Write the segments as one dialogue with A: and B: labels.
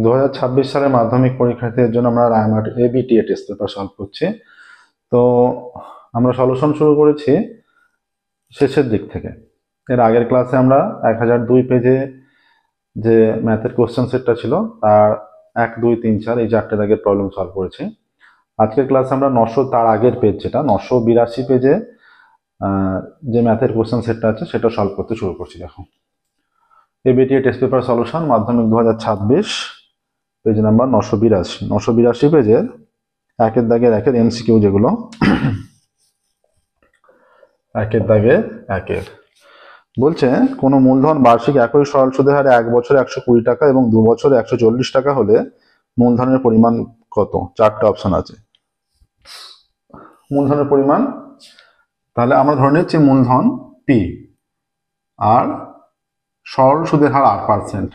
A: 2026 সালের মাধ্যমিক পরীক্ষার্থীদের জন্য আমরা রায়মার্ট এবিটিএ টেস্ট পেপার সলভ করছি। তো আমরা সলিউশন শুরু করেছি শেষের দিক থেকে। এর আগের ক্লাসে আমরা 1002 পেজে যে ম্যাথের কোশ্চেন সেটটা ছিল তার 1, 2, 3, 4 এই 4টে দাগের প্রবলেম সলভ করেছি। আজকের ক্লাসে আমরা 900 তার আগের পেজ যেটা 982 পেজে যে ম্যাথের কোশ্চেন সেটটা আছে সেটা সলভ করতে শুরু করছি। দেখো, এবিটিএ টেস্ট পেপার সলিউশন মাধ্যমিক 2026 পেজ নাম্বার 982 পেজের একের দাগের একের এমসিকিউ যেগুলো একের দাগের একের বলছে কোনো মূলধন বার্ষিক একই সরল সুদের হারে 1 বছরে 120 টাকা এবং 2 বছরে 140 টাকা হলে মূলধনের পরিমাণ কত? 4টে অপশন আছে। মূলধনের পরিমাণ, তাহলে আমরা ধরে নিচ্ছি মূলধন পি আর সরল সুদের হার 8%,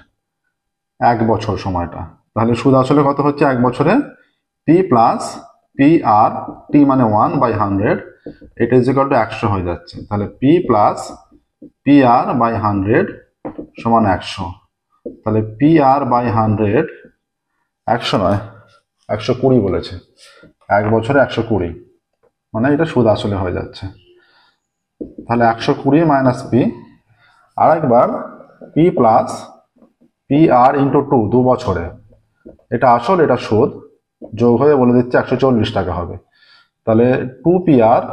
A: 1 বছর সময়টা। তাহলে সুদ আসলে কত হচ্ছে 1 বছরে? পি প্লাস পি আর টি মানে 1/100, এটা ইজ ইকুয়াল টু 100 হয়ে যাচ্ছে। তাহলে P plus P R by 100 সমান 100। তাহলে পি আর বাই 100 100 নয় 120 বলেছে, 1 বছরে 120, মানে এটা সুদ আসলে হয়ে যাচ্ছে। তাহলে 120 মাইনাস পি, আর একবার পি প্লাস পি আর ইন্টু 2 বছরে, এটা আসল এটা সুদ, যোগ হয়ে বলে দিচ্ছে 140 টাকা হবে। তাহলে 2 পি আর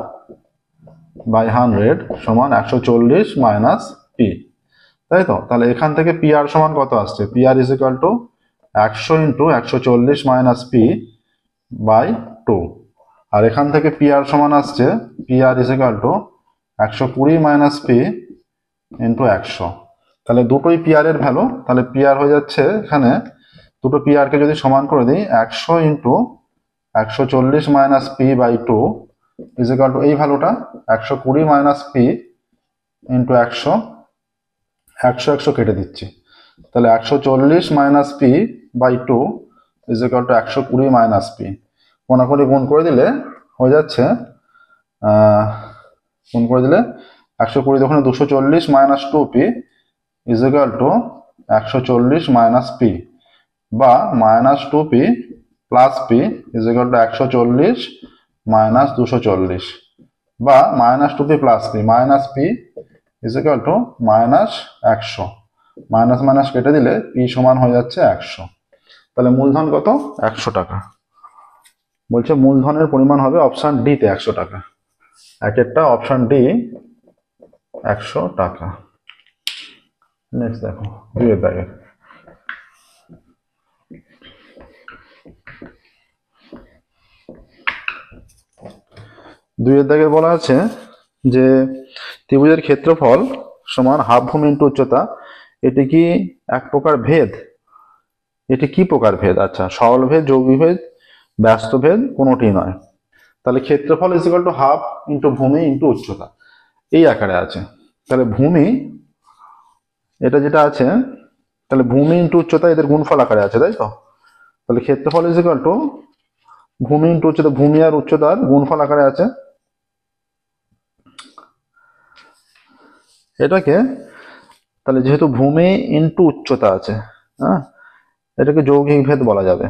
A: বাই 100 সমান 140 মাইনাস পি, তাই তো? তাহলে এখান থেকে পি আর সমান কত আসছে? P R is equal to 100 into 140 minus P by 2, আর এখান থেকে পি আর সমান আসছে P R is equal to 120 minus P into 100। তাহলে দুটোই পি আর এর ভ্যালু, তাহলে পি আর হয়ে যাচ্ছে এখানে দুটো পি আর কে যদি সমান করে দিই 100 into 140 minus P by 2 is equal to এই ভ্যালুটা 120 মাইনাস পি ইন্টু 100, 100 কেটে দিচ্ছি। তাহলে 140 minus P by 2 is equal to 120 minus P. কোনাকুনি গুণ করে দিলে হয়ে যাচ্ছে, গুণ করে দিলে 120 দোকানে 240 minus 2p is equal to 140 minus P, বা minus 2p plus P is equal to 140 minus 240, বা minus 2p plus P minus P is equal to minus 100। Minus minus কেটে দিলে পি সমান হয়ে যাচ্ছে 100। তাহলে মূলধন কত? 100 টাকা। বলছে মূলধনের পরিমাণ হবে অপশন ডি তে 100 টাকা। একেরটা অপশন ডি 100 টাকা। নেক্সট দেখো, দুইয়ের দাগে বলা আছে যে ত্রিভুজের ক্ষেত্রফল সমান হাফ ভূমি ইন্টু উচ্চতা, এটি কি এক প্রকার ভেদ? এটি কি প্রকার ভেদ? আচ্ছা, সরল ভেদ, যৌগিক ভেদ, ব্যস্ত ভেদ, কোনোটি নয়। তাহলে ক্ষেত্রফল is equal to half into ভূমি ইন্টু উচ্চতা, এই আকারে আছে। তাহলে ভূমি এটা যেটা আছে, তাহলে ভূমি ইন্টু উচ্চতা এদের গুণফল আকারে আছে, তাই তো? তাহলে ক্ষেত্রফল ইজ ইকুয়াল টু ভূমি ইন্টু উচ্চতা, ভূমি আর উচ্চতার গুণফল আকারে আছে। এটাকে তাহলে যেহেতু ভূমি ইন্টু উচ্চতা আছে, হ্যাঁ, এটাকে যৌগিক ভেদ বলা যাবে।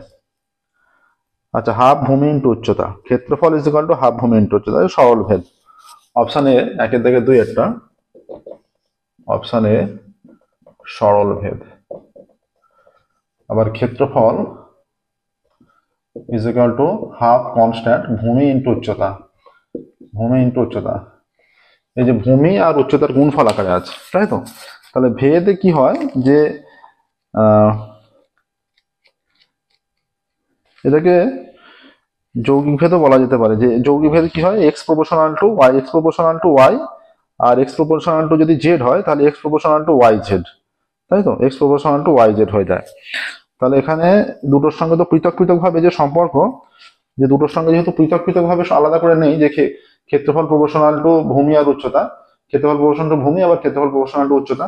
A: আচ্ছা, হাফ ভূমি ইন্টু উচ্চতা, ক্ষেত্রফল ইজ ইকুয়াল টু হাফ ভূমি ইন্টু উচ্চতা, সরল ভেদ। অপশন এ একের থেকে দুই একটা, অপশন এ সরল ভেদ। আবার ক্ষেত্রফল is equal to half constant ভূমি ইন্টু উচ্চতা, ভূমি ইন্টু উচ্চতা, এই যে ভূমি আর উচ্চতার গুণফল আকারে আছে, তাই তো? তাহলে ভেদে কি হয় যে এটাকে যৌগিক ভেদও বলা যেতে পারে। যে যৌগিক ভেদ কি হয়, X proportional to Y, X proportional to Y, আর এক্স প্রপোর্শনাল টু যদি জেড হয় তাহলে X proportional to Y Z, তাই তো? X proportional to Y Z হয়ে যায়। তাহলে এখানে দুটোর সঙ্গে তো পৃথক পৃথক ভাবে যে সম্পর্ক, যে দুটোর সঙ্গে যেহেতু পৃথক পৃথক ভাবে আলাদা করে নেই, যে ক্ষেত্রফল প্রপোর্শনাল টু ভূমি আর উচ্চতা, ক্ষেত্রফল প্রপোর্শনাল টু ভূমি আবার ক্ষেত্রফল প্রপোর্শনাল টু উচ্চতা,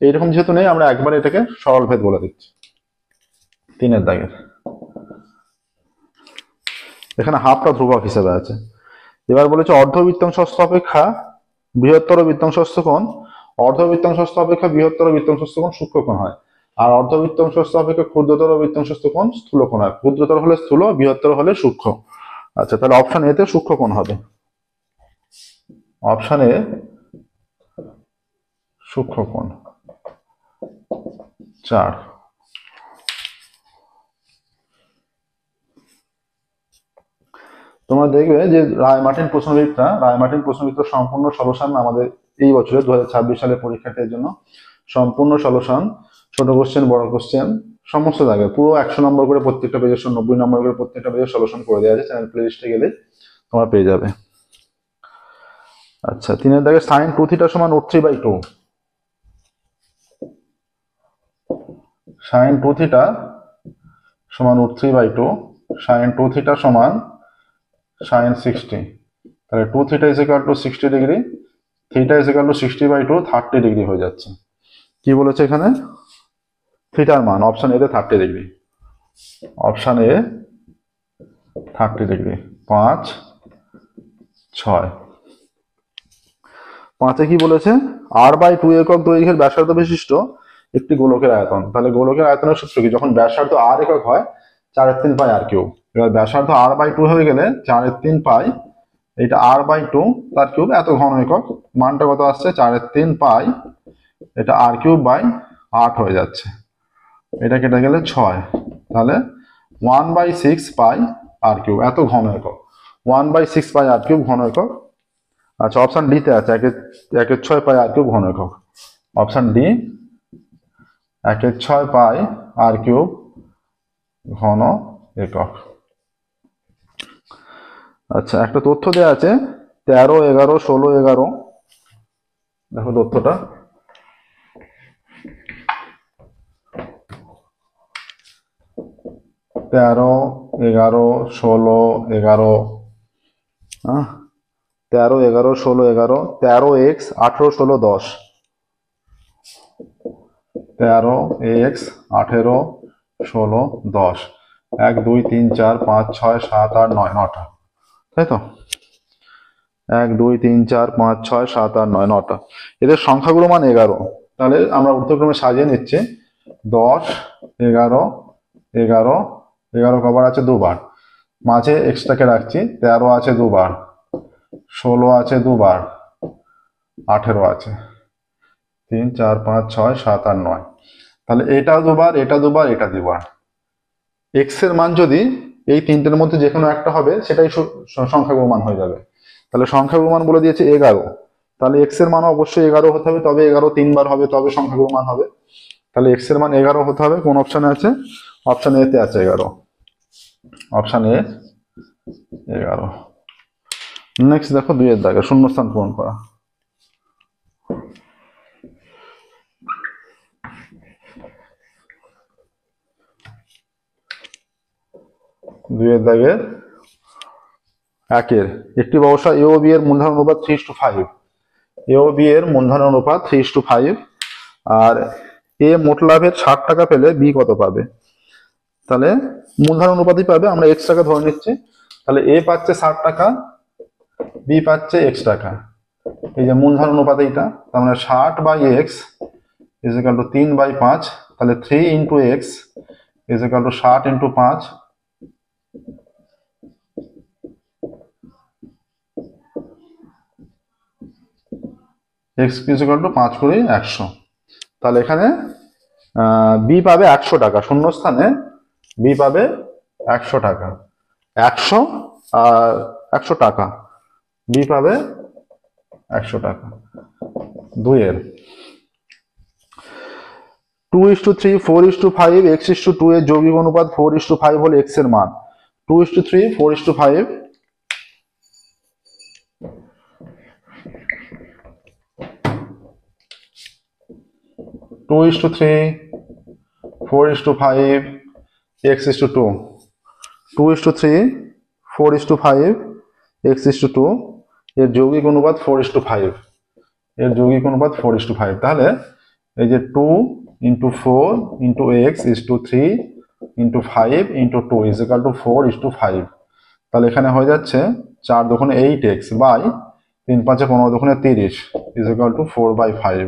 A: এইরকম যেহেতু নেই, আমরা একবারে এটাকে সরল ভেদ বলে দিচ্ছি। তিনের দাগের এখানে হাফটা ধ্রুবক হিসেবে আছে। এবার বলেছে অর্ধবৃত্তাংশস্থ অপেক্ষা বৃহত্তর বৃত্তাংশস্থ কোণ, অর্ধবৃত্তাংশস্থ অপেক্ষা বৃহত্তর বৃত্তাংশস্থ কোণ সূক্ষ্মকোণ হয়। আর অর্ধবৃত্ত অংশস্থ অপেক্ষা ক্ষুদ্রতর বৃত্তাংশস্থ কোণ স্থূল কোণ হয়। ক্ষুদ্রতর হলে স্থূল, বৃহত্তর হলে সূক্ষ্ম। আচ্ছা, তাহলে অপশন এ তে সূক্ষ্ম কোণ হবে। অপশন এ সূক্ষ্ম কোণ 4। তোমরা দেখবে যে রায়-মার্টিন প্রশ্নবিদটা সম্পূর্ণ সলিউশন আমাদের এই বছরে 2026 সালের পরীক্ষার্থীদের জন্য সম্পূর্ণ সলিউশন, ছোট কোশ্চেন, বড় কোশ্চেন, সমস্ত জায়গায় পুরো 100 নম্বর করে প্রত্যেকটা পেজের 90 নম্বর করে প্রত্যেকটা পেজের সলিউশন করে দেওয়া আছে। চ্যানেল প্লেলিস্টে গেলে তোমরা পেয়ে যাবে। আচ্ছা, 3 দাগে sin 2θ সমান √3/2। sin 2θ সমান √3/2, sin 2θ সমান sin 60। তাহলে 2θ is equal to 60 degree, θ is equal to 60/2, 30 degree হয়ে যাচ্ছে। কি বলেছে এখানে? থিটার মান অপশন এ তে 30 ডিগ্রি। Option A 30 degree. 5, 6। 5 এ কি বলেছে? r/2 একক দৈর্ঘ্যের ব্যাসার্ধ বিশিষ্ট একটি গোলকের আয়তন। তাহলে গোলকের আয়তনের সূত্র কি? যখন ব্যাসার্ধ r একক হয় 4/3 পাই r3। এবার ব্যাসার্ধ r/2 হয়ে গেলে 4/3 পাই, এটা r/2 তার কিউব, এত ঘন একক। মানটা কত আসছে? 4/3 পাই, এটা r3/8 হয়ে যাচ্ছে। এটা কেটে গেলে 6, তাহলে 1/6 পাই r3, এত ঘন একক। 1/6 পাই r3 ঘন একক। আচ্ছা, অপশন ডি তে আছে 1/6 পাই r3 ঘন একক। অপশন ডি 1/6 পাই r3 ঘন একক। আচ্ছা, একটা তথ্য দেওয়া আছে 13, 11, 16, 11। দেখো তথ্যটা। 13, 11, 16, 11, 13, 11, 16, 11, 13x 18, 16, 10, 13x 18, 16, 10, 1, 2, 3, 4, 5, 6, 7, 8, 9, 9টা, তাই তো? 1, 2, 3, 4, 5, 6, 7, 8, 9, 9টা। এদের সংখ্যাগুলো মান 11। তাহলে আমরা ঊর্ধ্বক্রমে সাজিয়ে নিচ্ছি। 10, 11, 11, 11 কবার আছে? দুবার। মাঝে এক্সট্রাকে রাখছি, 13 আছে দুবার, 16 আছে দুবার, 18 আছে। 3, 4, 5, 6, 7, 8, 9। তাহলে এটা দুবার, এটা দুবার, এটা দুবার। এক্স এর মান যদি এই তিনটের মধ্যে যে কোনো একটা হবে, সেটাই সংখ্যাগুলো মান হয়ে যাবে। তাহলে সংখ্যাগুলো মান বলে দিয়েছে 11। তাহলে এক্স এর মান অবশ্যই 11 হতে হবে, তবে 11 3বার হবে, তবে সংখ্যাগুলো মান হবে। তাহলে এক্স এর মান 11 হতে হবে। কোন অপশনে আছে? অপশন এ তে আছে 11। Option A 11। নেক্সট দেখো 2 এর দাগে শূন্যস্থান পূরণ করা। 2 এর দাগে 1 এর একটি ব্যবসা এ ও বি এর মূলধন অনুপাত 3:5। এ ও বি এর মূলধন অনুপাত 3:5। আর এ মোট লাভের 60 টাকা পেলে বি কত পাবে? তাহলে মূলধন অনুপাতই পাবে, আমরা x টাকা ধরে নিচ্ছি। তাহলে এ পাচ্ছে 60 টাকা, বি পাচ্ছে x টাকা। এই যে মূলধন অনুপাত এইটা, তার মানে 60/x ইজ ইকুয়াল টু 3/5। তাহলে 3 into x is equal two 60 into 5, x is equal two 5 করে 100। তাহলে এখানে বি পাবে 100 টাকা, শূন্যস্থানে বি পাবে 100 টাকা। 100 আর 100 টাকা, বি পাবে 100 টাকা। 2 এর 2:3, 4:5, x:2 এর যৌগিক অনুপাত 4:5 হলে x এর মান। 2:3, 4:5, 2:3, 4:5, x:2। 2:3, 4:5, x:2 এর যৌগিক অনুপাত 4:5। এর যৌগিক অনুপাত 4:5। তাহলে এই যে 2 into 4 into x is to 3 into 5 into 2 is equal to 4:5। তাহলে এখানে হয়ে যাচ্ছে 4 দুগুণে 8x বাই 3 5 15 দুগুণে 30 ইজ ইকাল টু 4/5।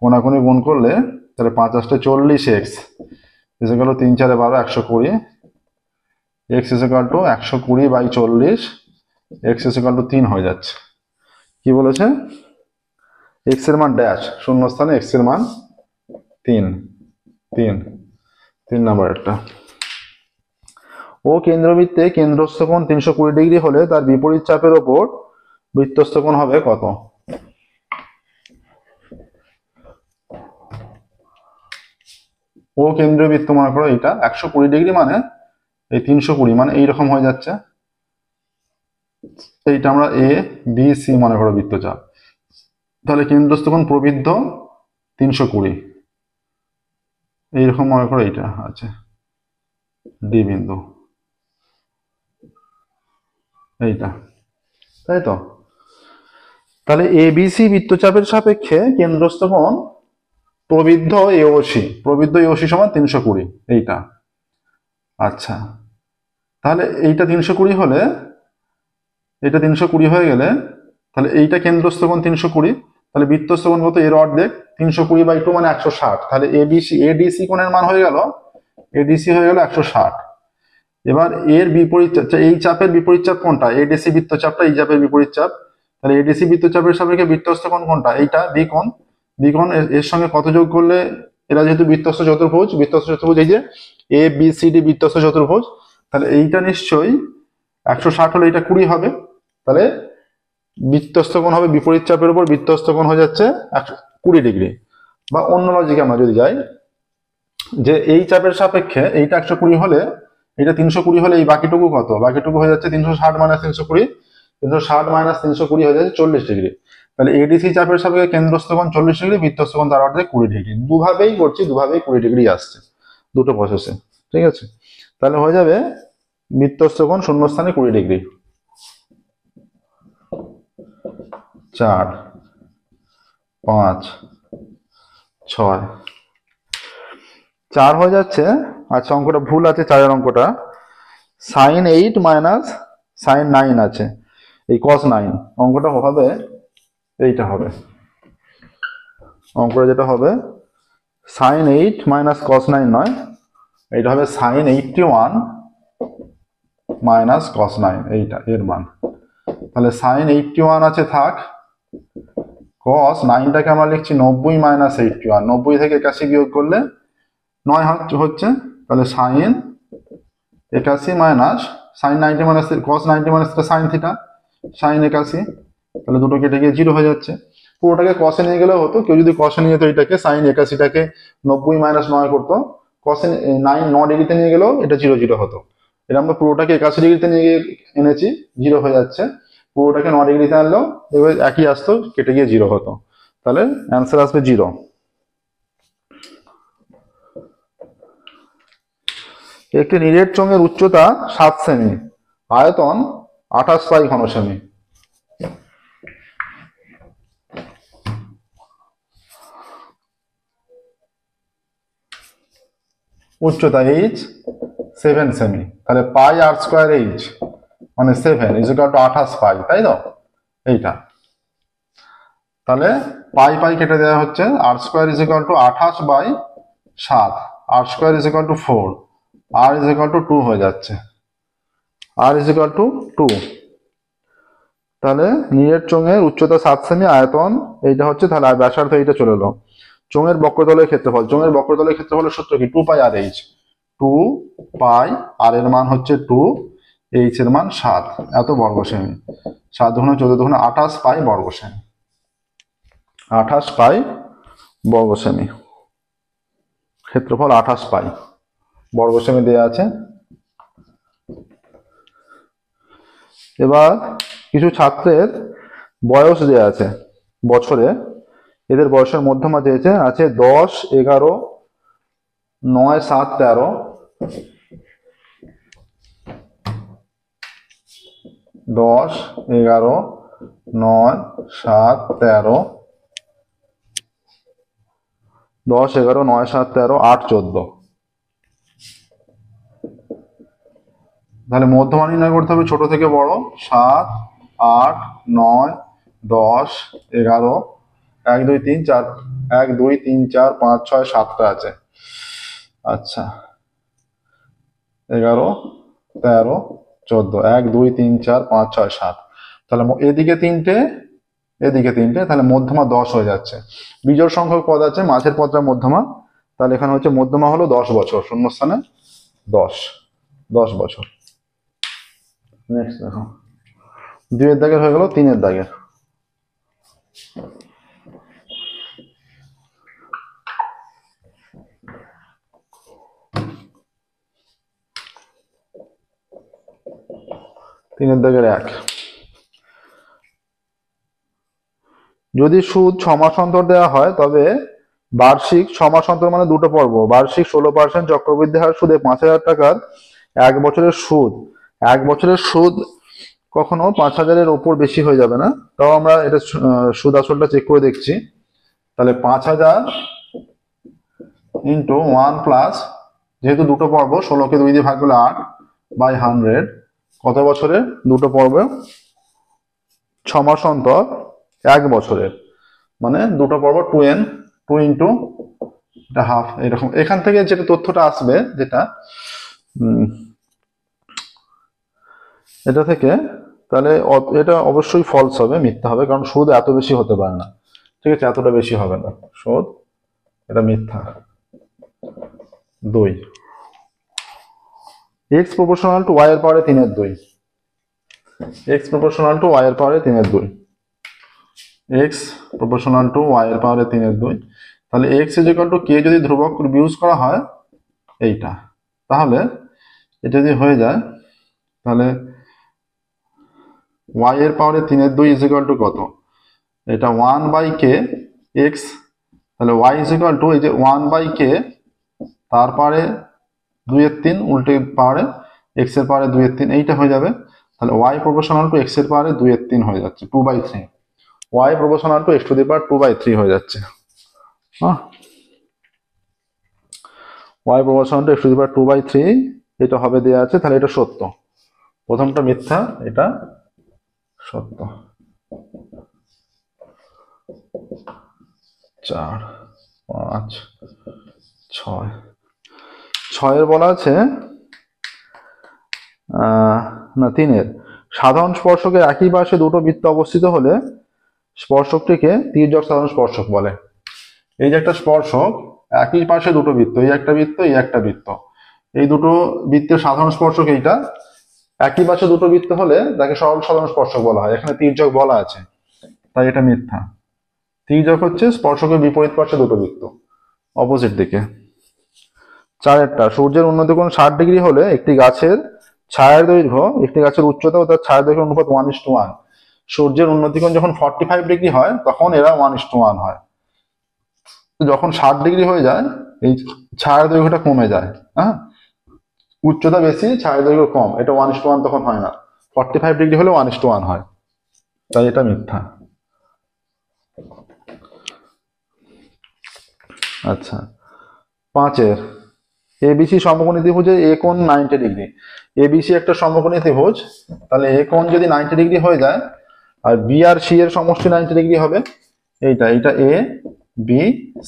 A: কোনাকুনি গুণ করলে তাহলে 5 8 40 x equal to 3 4 12 120 x equal to 120/40 x equal to 3 হয়ে যাচ্ছে। কি বলেছে? এক্স এর মান ড্যাশ, শূন্যস্থানে এক্স এর মান 3 3 3 নাম্বার একটা। ও কেন্দ্রবৃত্তে কেন্দ্রস্থ কোণ 320 ডিগ্রি হলে তার বিপরীত চাপের ওপর বৃত্তস্থ কোণ হবে কত? ও কেন্দ্রীয় বৃত্ত মনে করো এটা 120 ডিগ্রি, মানে এই 320 মানে এইরকম হয়ে যাচ্ছে। এইটা আমরা এ বি সি মনে করো বৃত্তচাপ। তাহলে কেন্দ্রস্থ কোণ প্রবৃদ্ধ 320, এইরকম মনে করো এইটা আছে ডি বিন্দু, এইটা, তাই তো? তাহলে এ বি সি বৃত্তচাপের সাপেক্ষে কেন্দ্রস্থ কোণ প্রবৃদ্ধ এওসি, প্রবৃদ্ধ এওসি সমান 320, এইটা। আচ্ছা, তাহলে এইটা 320 হলে, এটা 320 হয়ে গেলে তাহলে এইটা কেন্দ্রস্থ কোণ 320, তাহলে বৃত্তস্থ কোণ কত? এর অর্ধেক, 320/2 মানে 160। তাহলে এবিসি এডিসি কোণের মান হয়ে গেল, এডিসি হয়ে গেল 160। এবার এর বিপরীত, এই চাপের বিপরীত চাপ কোনটা? এডিসি বৃত্তচাপটা এই চাপের বিপরীত চাপ। তাহলে এডিসি বৃত্তচাপের সাপেক্ষে বৃত্তস্থ কোণ কোনটা? এইটা বি কোণ। বি কোণ এর সঙ্গে কত যোগ করলে, এরা যেহেতু বৃত্তস্থ চতুর্ভুজ, বৃত্তস্থ চতুর্ভুজ এই যে এ বি সি ডি বৃত্তস্থ চতুর্ভুজ, তাহলে এইটা নিশ্চয়ই 160 হলে এইটা 20 হবে। তাহলে বৃত্তস্থ কোণ হবে বিপরীত চাপের উপর, বৃত্তস্থ কোণ হয়ে যাচ্ছে 20 ডিগ্রি। বা অন্য লজিকে আমরা যদি যাই, যে এই চাপের সাপেক্ষে এইটা 120 হলে, এটা 320 হলে এই বাকিটুকু কত? বাকিটুকু হয়ে যাচ্ছে 360 - 320, 360 - 320 হয়ে যাচ্ছে 40 ডিগ্রি। তাহলে এডিসি চাপের সাপেক্ষে কেন্দ্রস্থ কোণ 40 ডিগ্রি, বৃত্তস্থ কোণ তার অর্ধেক 20 ডিগ্রি। দুভাবেই করছি, দুভাবেই 20 ডিগ্রি আসছে, দুটো প্রসেসে, ঠিক আছে? তাহলে হয়ে যাবে বৃত্তস্থ কোণ শূন্যস্থানে 20 ডিগ্রি। 4 5 6 4 হয়ে যাচ্ছে। আচ্ছা, অঙ্কটা ভুল আছে, 4 এর অঙ্কটা sin 8 মাইনাস sin 9 আছে, এই cos 9। অঙ্কটা হবে এইটা হবে, অঙ্কটা যেটা হবে sin 8 মাইনাস cos 9 নয়, এইটা হবে sin 81 মাইনাস cos 9, এইটা এর মান। তাহলে sin 81 আছে থাক, cos 9টাকে আমরা লিখছি 90 মাইনাস 81, 90 থেকে 81 বিয়োগ করলে 9 হচ্ছে। তাহলে sin 81 minus sin 90 minus cos 90 minus sin theta, sin 81, তাহলে দুটো কেটে গিয়ে 0 হয়ে যাচ্ছে। পুরোটাকে cos এ নিয়ে গেলেও হতো, কেউ যদি cos এ নিয়ে যেত এটাকে, sin 81টাকে 90 মাইনাস 9 করতো, cos এ 9 ডিগ্রিতে নিয়ে গেলেও এটা 0 0 হতো। এটা আমরা পুরোটাকে 81 ডিগ্রিতে নিয়ে গিয়ে এনেছি, 0 হয়ে যাচ্ছে। পুরোটাকে 9 ডিগ্রিতে আনলেও এবার একই আসতো, কেটে গিয়ে 0 হতো। তাহলে অ্যান্সার আসবে 0। একটি নিরেট চোঙের উচ্চতা 7 সেমি, আয়তন 28 পাই ঘন সেমি। উচ্চতা h 7 সেমি, তাহলে পাই আর স্কোয়ার h মানে 7 ইকুয়াল টু 28 পাই, তাই তো? এইটা তাহলে পাই পাই কেটে দেওয়া হচ্ছে, R square equal to 28/7, R square equal to 4, R equal to 2 হয়ে যাচ্ছে, আর ইকুয়াল টু 2। তাহলে নিরেট চোঙের উচ্চতা 7 সেমি, আয়তন এইটা হচ্ছে, তাহলে ব্যাসার্ধ এইটা চলে এলো। চোঙের বক্রতলের ক্ষেত্রফল, চোঙের বক্রতলের ক্ষেত্রফলের সূত্র কি? 2 পাই আর এইচ, 2 পাই আর এর মান হচ্ছে 2, এইচ এর মান 7, এত বর্গ সেমি। 7 দুগুণে 14 দুগুণে 28 পাই বর্গ সেমি, 28 পাই বর্গ সেমি, ক্ষেত্রফল 28 পাই বর্গ সেমি দেওয়া আছে। এবার কিছু ছাত্রের বয়স দেওয়া আছে বছরে, এদের বয়সের মধ্যমা দিয়েছে আছে 10 11 9 7 13, 10 11 9 7 13, 10 11 9 7 13 8 14। তাহলে মধ্যমা নির্ণয় করতে হবে ছোট থেকে বড়, 7 8 9 10 11 1 2 3 4 1 2 3 4 5 6 7টা আছে। আচ্ছা 11 13 14 1 2 3 4 5 6 7, তাহলে এদিকে তিনটে এদিকে তিনটে, তাহলে মধ্যমা 10 হয়ে যাচ্ছে। বিজোড় সংখ্যক পদ আছে, মাঝের পদটা মধ্যমা, তাহলে এখানে হচ্ছে মধ্যমা হলো 10 বছর, শূন্যস্থানে 10 বছর। নেক্সট দেখো, 2 এর দাগের হয়ে গেল 3 এর দাগের। তিনের দাগের 1, যদি সুদ 6 মাস অন্তর দেওয়া হয় তবে বার্ষিক 6 মাস অন্তর মানে দুটো পর্ব, বার্ষিক 16% চক্রবৃদ্ধি হার সুদে 5,000 টাকার 1 বছরের সুদ, 1 বছরের সুদ কখনো 5,000-এর ওপর বেশি হয়ে যাবে না। তাও আমরা এটা সুদ আসলটা চেক করে দেখছি। তাহলে 5,000 ইন্টু 1 প্লাস, যেহেতু দুটো পর্ব 16কে 2 দিয়ে ভাগ করলে 8 বাই 100, কত বছরের দুটো পর্ব? 6 মাস অন্তর 1 বছরের, মানে দুটো পর্ব 2n, 2 ইন্টু এটা হাফ, এরকম। এখান থেকে যেটা তথ্যটা আসবে, যেটা এটা থেকে, তাহলে এটা অবশ্যই ফলস হবে, মিথ্যা হবে, কারণ সুদ এত বেশি হতে পারে না। ঠিক আছে, এতটা বেশি হবে না সুদ, এটা মিথ্যা। 2, x প্রপোর্শনাল টু y এর পাওয়ারে 3 এর 2, x প্রপোর্শনাল টু y এর পাওয়ারে 3 এর 2, x প্রপোর্শনাল টু y এর পাওয়ারে 3 এর 2, তাহলে x ইকুয়াল টু k যদি ধ্রুবক ইউজ করা হয় এইটা, তাহলে এটা যদি হয়ে যায়, তাহলে y এর পাওয়ারে 3 এর 2 ইকুয়াল টু কত? এটা 1 বাই k x, তাহলে y ইকুয়াল টু এই যে 1 বাই k তারপরে 2 এর 3 উল্টে পাওয়ারে x এর পাওয়ারে 2 এর 3, এইটা হয়ে যাবে। তাহলে y প্রপোর্শনাল টু x এর পাওয়ারে 2 এর 3 হয়ে যাচ্ছে, 2/3, y proportional to x to the power 2/3 হয়ে যাচ্ছে। হ্যাঁ, y proportional to x to the power 2/3 এটা হবে দেয়া আছে, তাহলে এটা সত্য। প্রথমটা মিথ্যা, এটা সত্য। 4 5 6, 6 বলা আছে না 3 সাধারণ স্পর্শকের একই পাশে দুটো বৃত্ত অবস্থিত হলে স্পর্শকটিকে তির্যক সাধারণ স্পর্শক বলে। এই যে একটা স্পর্শক, একই পাশে দুটো বৃত্ত, এই একটা বৃত্ত, এই একটা বৃত্ত, এই দুটো বৃত্তের সাধারণ স্পর্শক এইটা, একই পাশে দুটো বৃত্ত হলে তাকে সরল সাধারণ স্পর্শক বলা হয়। এখানে তির্যক বলা আছে, তাই এটা মিথ্যা। তির্যক হচ্ছে স্পর্শকের বিপরীত পাশে দুটো বৃত্ত, অপোজিট দিকে। 4 সূর্যের উন্নতিকোণ 60 ডিগ্রি হলে একটি গাছের ছায়ার দৈর্ঘ্য একটি গাছের উচ্চতা ও তার ছায়ার দৈর্ঘ্য অনুপাত 1:1। সূর্যের উন্নতিকোণ যখন 45 ডিগ্রি হয় তখন এরা 1:1 হয়। যখন 60 ডিগ্রি হয়ে যায় এই ছায়ার দৈর্ঘ্যটা কমে যায়। হ্যাঁ, উচ্চতা বেশি, ছায়ার দৈর্ঘ্য কম, এটা 1:1 তখন হয় না। 45 ডিগ্রি হলে 1:1 হয়, তাই এটা মিথ্যা। আচ্ছা 5 এবিসি সমকোণী ত্রিভুজে এ কোণ 90 ডিগ্রি। এবিসি একটা সমকোণী ত্রিভুজ, তাহলে এ কোণ যদি 90 ডিগ্রি হয়ে যায় আর বি আর সি এর সমষ্টি 90 ডিগ্রি হবে, এটা এ বি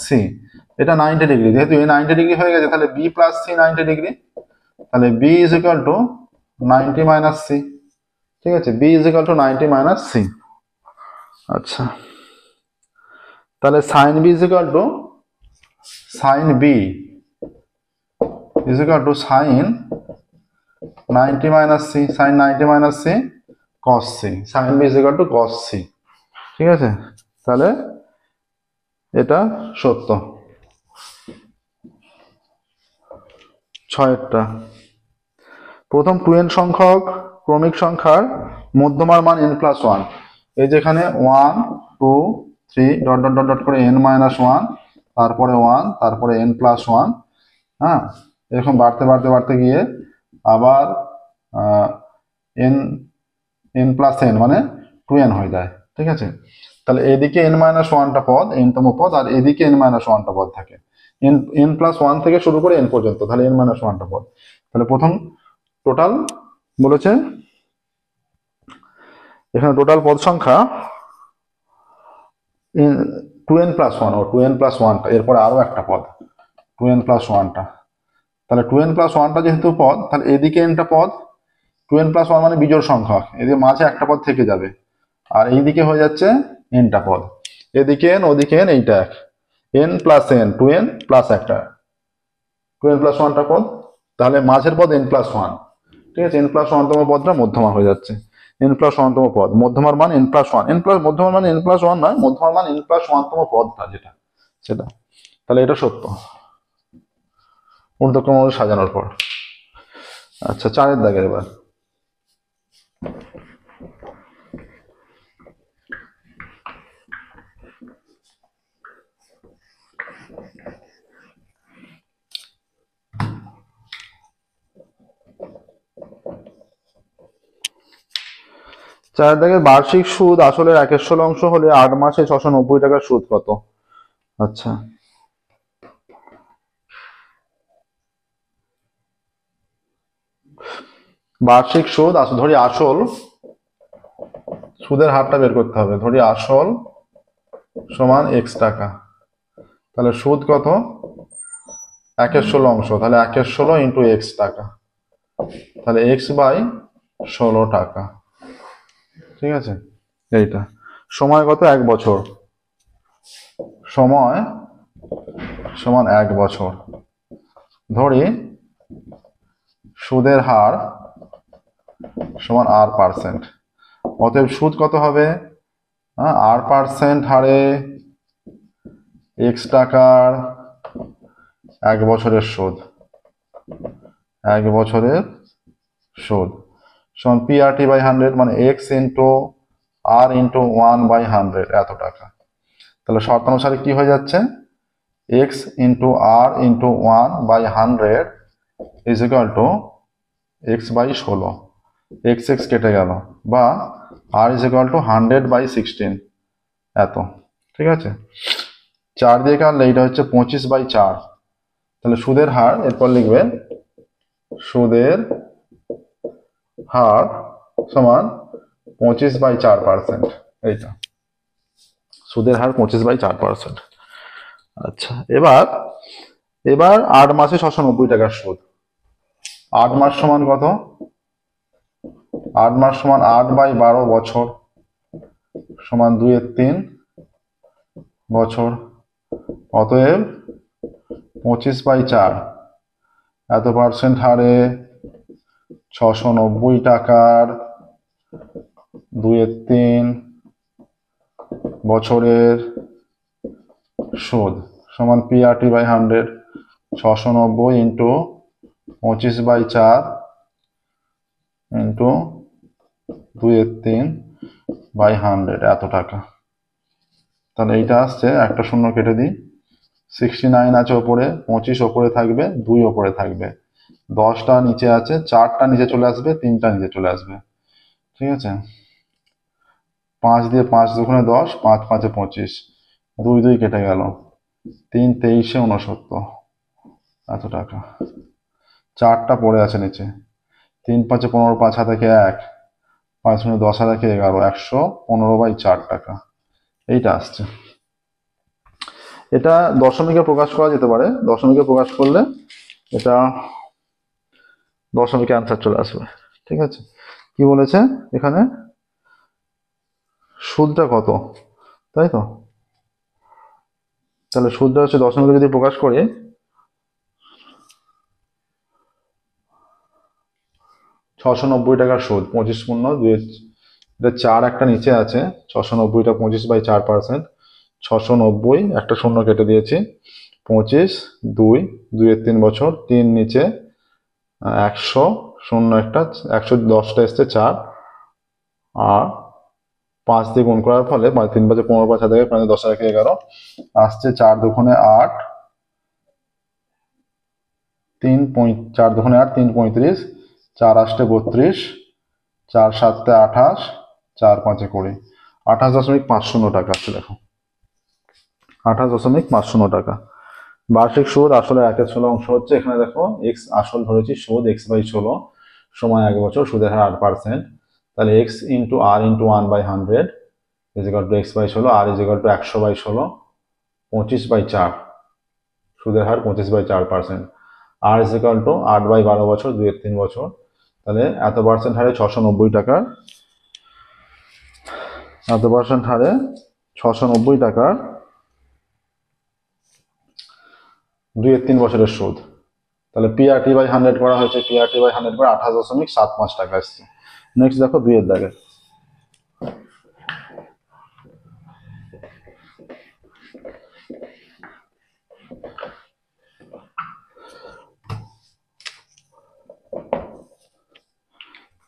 A: সি, এটা 90 ডিগ্রি। যেহেতু এ 90 ডিগ্রি হয়ে গেছে, তাহলে বি প্লাস সি 90 ডিগ্রি, তাহলে B is equal to 90 minus C. ঠিক আছে, B is equal to 90 minus C. আচ্ছা, তাহলে sine B is equal to sine B is equal to sin 90 minus c, sin 90 minus c cos c, sin b is equal to cos c। ঠিক আছে, তাহলে এটা সত্য। 6 প্রথম 2n সংখ্যক ক্রমিক সংখ্যার মধ্যমার মান n+1। এই যেখানে 1 2 3 ডট ডট ডট ডট করে n-1, তারপরে 1, তারপরে n+1, হ্যাঁ, এরকম বাড়তে বাড়তে বাড়তে গিয়ে আবার n+n মানে 2n হয়ে যায়। ঠিক আছে, তাহলে এদিকে n-1টা পদ, n তম পদ, আর এদিকে n-1টা পদ থাকে। n+1 থেকে শুরু করে n পর্যন্ত, তাহলে n-1টা পদ। তাহলে প্রথম টোটাল বলেছে, এখানে টোটাল পদ সংখ্যা 2n+1, ও 2n+1টা, এরপরে আরো একটা পদ 2n+1টা। তাহলে 2n+1টা যেহেতু পদ, তাহলে এদিকে nটা পদ, 2n+1 মানে বিজোড় সংখ্যা, এদিকে মাঝে একটা পদ থেকে যাবে, আর এইদিকে হয়ে যাচ্ছে nটা পদ, এদিকে n ওদিকে n, এইটা এক, n+n, 2n প্লাস একটা 2n+1টা পদ, তাহলে মাঝের পদ n+1, ঠিক আছে, n+1তম পদটা মধ্যমা হয়ে যাচ্ছে, n+1তম পদ, মধ্যমার মান n+1, মধ্যমার মান n+1 নয়, মধ্যমার মান n+1তম পদটা যেটা সেটা। তাহলে এটা সত্য ঊর্ধ্বক্রম অনুযায়ী সাজানোর পর। আচ্ছা, 4 দাগের এবার। দাগের বার্ষিক সুদ আসলের 1/16 হলে 8 মাসে 690 টাকার সুদ কত? আচ্ছা, বার্ষিক সুদ, ধরি আসল, সুদের হারটা বের করতে হবে, ধরি আসল সমান x টাকা, তাহলে সুদ কত? 1/16, তাহলে 1/16 ইন্টু x টাকা, তাহলে x/16 টাকা, ঠিক আছে। এইটা সময় কত? 1 বছর, সময় সমান 1 বছর, ধরি সুদের হার সমান r%, অতএব সুদ কত হবে? r% হারে x টাকার 1 বছরের সুদ, 1 বছরের সুদ সমান PRT/100, মানে x ইন্টু r ইন্টু 1/100, এত টাকা। তাহলে শর্তানুসারে কি হয়ে যাচ্ছে? x into r into 1/100 is equal two x/16, x কেটে গেল, বা r ইজ ইকুয়াল টু 100/16, এত, ঠিক আছে। 4 দিয়ে কাটলে এইটা হচ্ছে 25/4, তাহলে সুদের হার, এরপর লিখবে সুদের হার সমান 25/4%, এইটা সুদের হার 25/4%। আচ্ছা, এবার 8 মাসে 690 টাকার সুদ, 8 মাস সমান কত? 8 মাস সমান 8/12 বছর, সমান 2/3 বছর, অতএব 25/4 এত পার্সেন্ট হারে 690 টাকার 2/3 বছরের সুদ সমান PRT/100, 690 ইন্টু 25/4 ইন্টু 2/3/100, এত টাকা। তাহলে এইটা আসছে, একটা শূন্য কেটে দিই, 69 আছে ওপরে, 25 ওপরে থাকবে, 2 ওপরে থাকবে, 10টা নিচে আছে, 4টা নিচে চলে আসবে, 3টা নিচে চলে আসবে, ঠিক আছে। 5 দিয়ে 5 দুগুণে 10, 5 5 25, 2 2 কেটে গেল, 3 23 69, এত টাকা। 4টা পড়ে আছে নিচে, 3 5 15, 5 হাতে 1, 5 10 হাতে 11, 115/4 টাকা, এইটা আসছে। এটা দশমিকে প্রকাশ করা যেতে পারে, দশমিকে প্রকাশ করলে এটা দশমিকে অ্যান্সার চলে আসবে, ঠিক আছে। কি বলেছে এখানে? সুদটা কত, তাই তো? তাহলে সুদটা হচ্ছে, দশমিকে যদি প্রকাশ করি, 690 টাকার সুদ, 25 শূন্য 2, এটা 4 একটা নিচে আছে, 690টা 25/4%, 690, একটা শূন্য কেটে দিয়েছি, 25, 2, 2/3 বছর, 3 নিচে, 100, শূন্য একটা, 110টা এসছে 4, আর 5 দিয়ে গুণ করার ফলে 3 5 15, 5 থেকে 10 থেকে 11 আসছে, 4 দুগুণে 8, 4 দুগুণে 8, 3 35, 4 8 32, 4 7 28, 4 5 20, 28.50 টাকা আসছে, দেখো 28.50 টাকা। বার্ষিক সুদ আসলে 1/16 হচ্ছে, এখানে দেখো x আসল ধরেছি, সুদ x/16, সময় 1 বছর, সুদের হার 8%, তাহলে x into r into 1/100 is equal two x/16, r is equal two 100/16, 25/4, সুদের হার 25/4%। আর ইজ ইকাল টু 8/12 বছর, 2-3 বছর, তাহলে এত পার্সেন্ট হারে 690 টাকার, এত পার্সেন্ট হারে 690 টাকার 2-3 বছরের সুদ। তাহলে PRT/100 করা হয়েছে, PRT/100 করে 28.75 টাকা আসছে। নেক্সট দেখো 2 এর দাগে।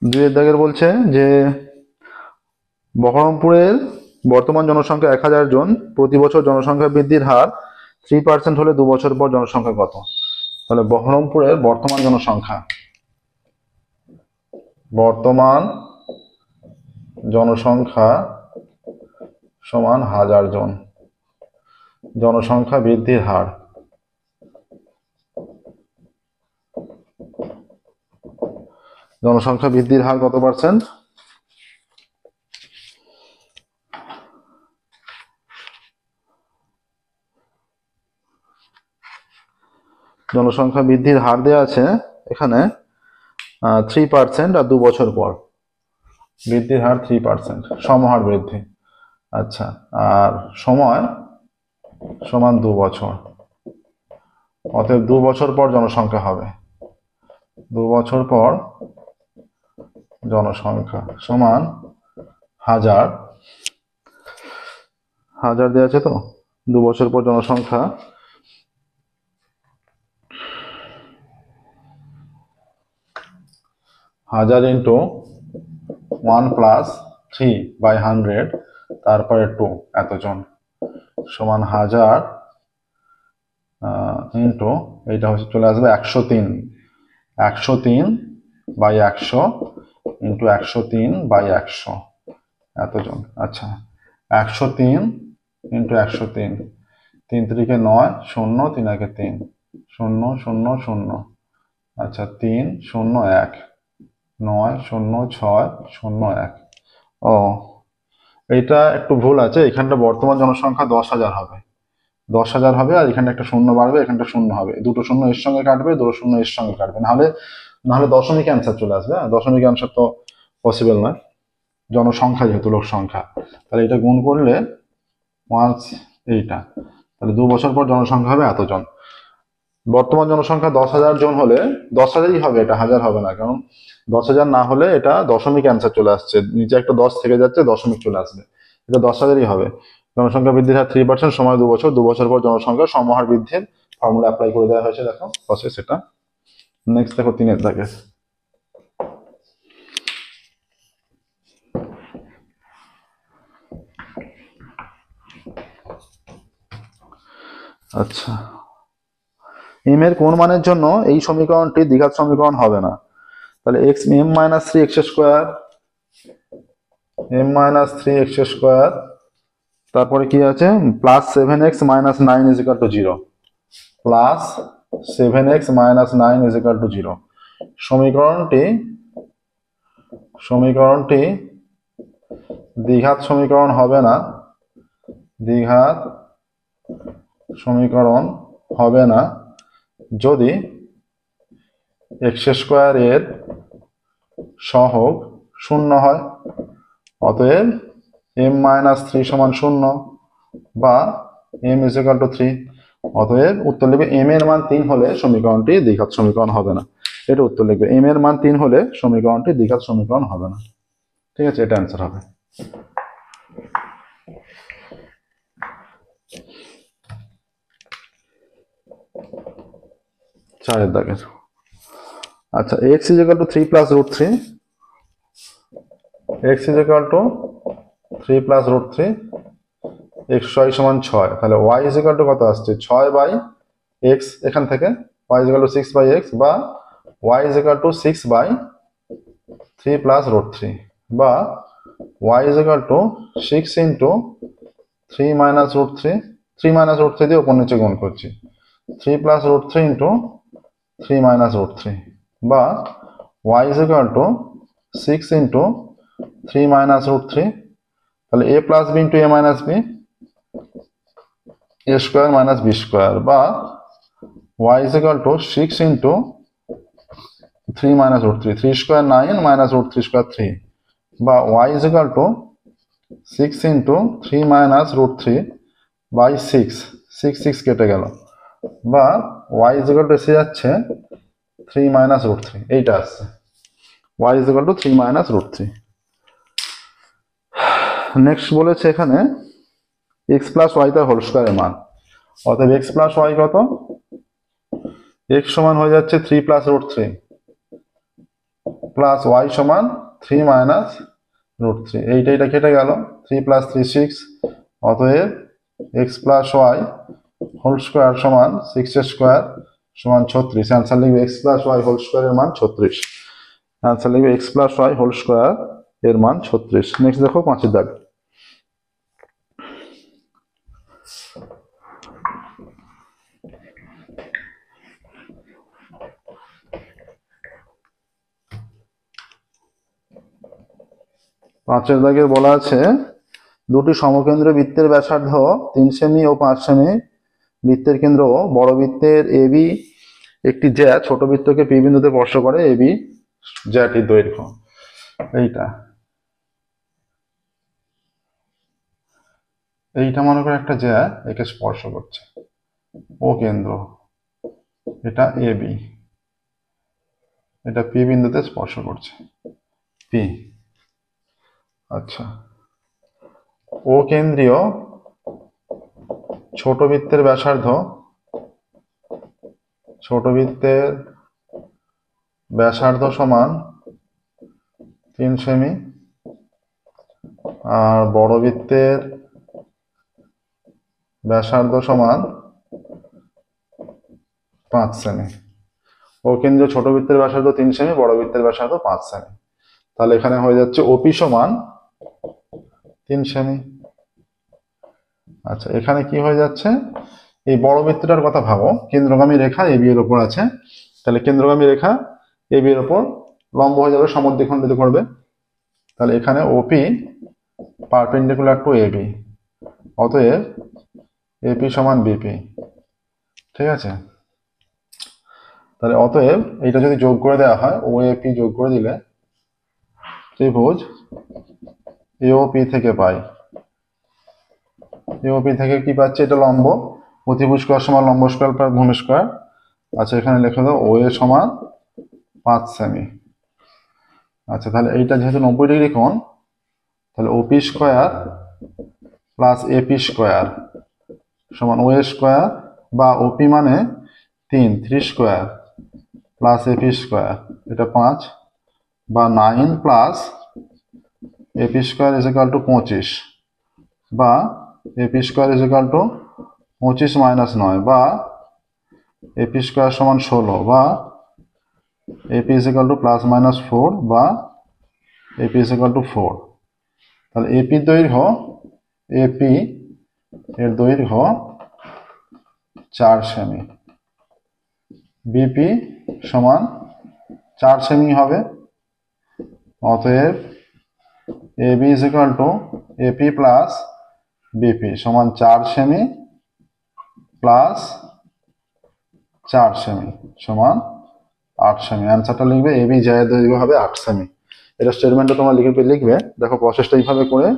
A: দুইয়ের দাগের বলছে যে বহরমপুরের বর্তমান জনসংখ্যা 1000 জন, প্রতি বছর জনসংখ্যা বৃদ্ধির হার 3% হলে 2 বছর পর জনসংখ্যা কত? তাহলে বহরমপুরের বর্তমান জনসংখ্যা, বর্তমান জনসংখ্যা সমান 1000 জন, জনসংখ্যা বৃদ্ধির হার, জনসংখ্যা বৃদ্ধির হার কত পার্সেন্ট? জনসংখ্যা বৃদ্ধির হার দেওয়া আছে এখানে 3% আর 2 বছর পর বৃদ্ধির হার 3%, সমহার বৃদ্ধি। আচ্ছা, আর সময় সমান 2 বছর, অতএব 2 বছর পর জনসংখ্যা হবে, 2 বছর পর জনসংখ্যা সমান 1000, 1000 দেওয়া আছে তো, 2 বছর পর জনসংখ্যা 1000 ইন্টু 1 প্লাস 3/100 তারপরে 2 এতজন সমান 1000 ইন্টু এইটা হচ্ছে চলে আসবে 103, 103/100 ইন্টু 103/100 এতজন। আচ্ছা, 103 ইন্টু 103, 3 3 9, 0 3 1 3, 0 0 0, আচ্ছা 3 0 1, 9 0 6 0 1। ও, এইটা একটু ভুল আছে, এখানটা বর্তমান জনসংখ্যা 10,000 হবে, 10,000 হবে, আর এখানে একটা শূন্য বাড়বে, এখানটা শূন্য হবে, দুটো শূন্য এর সঙ্গে কাটবে, দুটো শূন্য এর সঙ্গে কাটবে, নাহলে দশমিক অ্যান্সার চলে আসবে। দশমিক অ্যান্সার তো পসিবল নয়, জনসংখ্যা যেহেতু লোক সংখ্যা, তাহলে এটা গুণ করলে 5 এইটা, তাহলে 2 বছর পর জনসংখ্যা হবে এতজন। বর্তমান জনসংখ্যা 10,000 জন হলে 10,000ই হবে, এটা 1000 হবে না, কারণ 10,000 না হলে এটা দশমিক অ্যান্সার চলে আসছে, নিচে একটা 10 থেকে যাচ্ছে, দশমিক চলে আসবে, এটা 10,000ই হবে। জনসংখ্যা বৃদ্ধির হার 3%, সময় 2 বছর, 2 বছর পর জনসংখ্যা সমহার বৃদ্ধির ফর্মুলা অ্যাপ্লাই করে দেওয়া হয়েছে, দেখো প্রসেস এটা। নেক্সট দেখো 3 দাগে। আচ্ছা, এম এর কোন মানের জন্য এই সমীকরণটি দ্বিঘাত সমীকরণ হবে না? তাহলে m-3x², m-3x², তারপরে কি আছে, প্লাস 7x - 9 = 0, প্লাস 7x - 9 = 0। সমীকরণটি দ্বিঘাত সমীকরণ হবে না, দ্বিঘাত সমীকরণ হবে না যদি x² এর সহগ 0 হয়। অতএব m-3 সমান 0 বা m = 3। অতএব উত্তর লিখবে m এর মান 3 হলে সমীকরণটি দ্বিঘাত সমীকরণ হবে না, এটা উত্তর লিখবে, m এর মান 3 হলে সমীকরণটি দ্বিঘাত সমীকরণ হবে না। ঠিক আছে, এটা অ্যান্সার হবে। চারের দাগের। আচ্ছা, x = 3 + √3, x = 3 + √3, xy সমান 6, তাহলে y = কত আসছে, 6/x, এখান থেকে y = 6/x বা y = 6/3 + √3 বা y = 6 × 3 - √3, 3 - √3 দিয়ে উপর নিচে গুণ করছি, 3 + √3 × 3 - √3 বা y = 6 × 3 - √3, তাহলে a + b × a - b, a square minus B square, বা y is equal to 6 into 3 minus root 3, 3 square 9 minus root 3 square 3, বা y is equal to 6 into 3 minus root 3 by 6, 6 কেটে গেল, বা y is equal to এসে যাচ্ছে 3 minus root 3, এইটা আসছে y is equal to 3 minus root 3। Next বলেছে এখানে x প্লাস ওয়াই তার হোল স্কোয়ারের মান, অতএব x প্লাস ওয়াই কত, x সমান হয়ে যাচ্ছে 3 প্লাস রুট 3 প্লাস ওয়াই সমান 3 মাইনাস রুট 3, এইটা কেটে গেল, 3 প্লাস 3 6, অতএব x plus Y whole square সমান 6 স্কোয়ার সমান 36। অ্যান্সার লিখবে x প্লাস ওয়াই হোল স্কোয়ারের মান 36। অ্যান্সার লিখবে x plus Y whole square এর মান 36। নেক্সট দেখো 5 দাগ। পাঁচের দাগে বলা আছে দুটি সমকেন্দ্র বৃত্তের ব্যাসার্ধ 3 সেমি ও 5 সেমি, বৃত্তের কেন্দ্র বড় বৃত্তের এবি একটি জ্যা ছোট বৃত্তকে পি বিন্দুতে স্পর্শ করে, এবি জ্যাটির দৈর্ঘ্য। এইটা মনে করে একটা জ্যা একে স্পর্শ করছে, ও কেন্দ্র, এটা এবি, এটা পি বিন্দুতে স্পর্শ করছে, পি। আচ্ছা, ও কেন্দ্রীয় ছোট বৃত্তের ব্যাসার্ধ, ছোট বৃত্তের ব্যাসার্ধ সমান 3 সেমি, আর বড় বৃত্তের ব্যাসার্ধ সমান 5 সেমি। ও কেন্দ্রীয় ছোট বৃত্তের ব্যাসার্ধ 3 সেমি, বড় বৃত্তের ব্যাসার্ধ 5 সেমি। তাহলে এখানে হয়ে যাচ্ছে ওপি সমান 3 সেমি। আচ্ছা, এখানে কি হয়ে যাচ্ছে, এই বড় বৃত্তটার কথা ভাবো, কেন্দ্রগামী রেখা এবি এর উপর আছে, তাহলে কেন্দ্রগামী রেখা এবি এর উপর লম্ব হয়ে যাবে, সমদ্বিখণ্ডিত করবে, তাহলে এখানে ওপি পারপেন্ডিকুলার টু এবি, অতএব এপি সমান বিপি। ঠিক আছে, তাহলে অতএব এইটা যদি যোগ করে দেওয়া হয়, ও এপি যোগ করে দিলে ত্রিভুজ এওপি থেকে পাই, এওপি থেকে কি পাচ্ছি, এটা লম্ব, অতিভুজ স্কয়ার সমান লম্ব স্কয়ার প্লাস ভূমি স্কয়ার। আচ্ছা, এখানে লিখে দাও ও এ সমান 5 সেমি। আচ্ছা, তাহলে এইটা যেহেতু 90 ডিগ্রি কোণ, তাহলে ওপি স্কয়ার প্লাস এপি স্কয়ার সমান ও স্কয়ার, বা ওপি মানে 3 স্কয়ার প্লাস এপি স্কয়ার, এটা 5, বা 9 plus AP square is equal to 25, বা AP square is equal to 25 minus 9, বা এপি স্কয়ার সমান 16, বা AP is equal to plus minus 4, বা এপি ইজ ইকুয়াল টু 4। তাহলে এপির দৈর্ঘ্য, এপি এর দৈর্ঘ্য 4 সেমি, বিপি সমান 4 সেমি হবে, অতএব AB is equal to AP plus BP সমান 4 সেমি প্লাস 4 সেমি সমান 8 সেমি। অ্যান্সারটা লিখবে এবি জ্যায়ের দৈর্ঘ্য হবে 8 সেমি। এটা স্টেটমেন্টটা তোমরা লিখবে, দেখো প্রসেসটা এইভাবে করে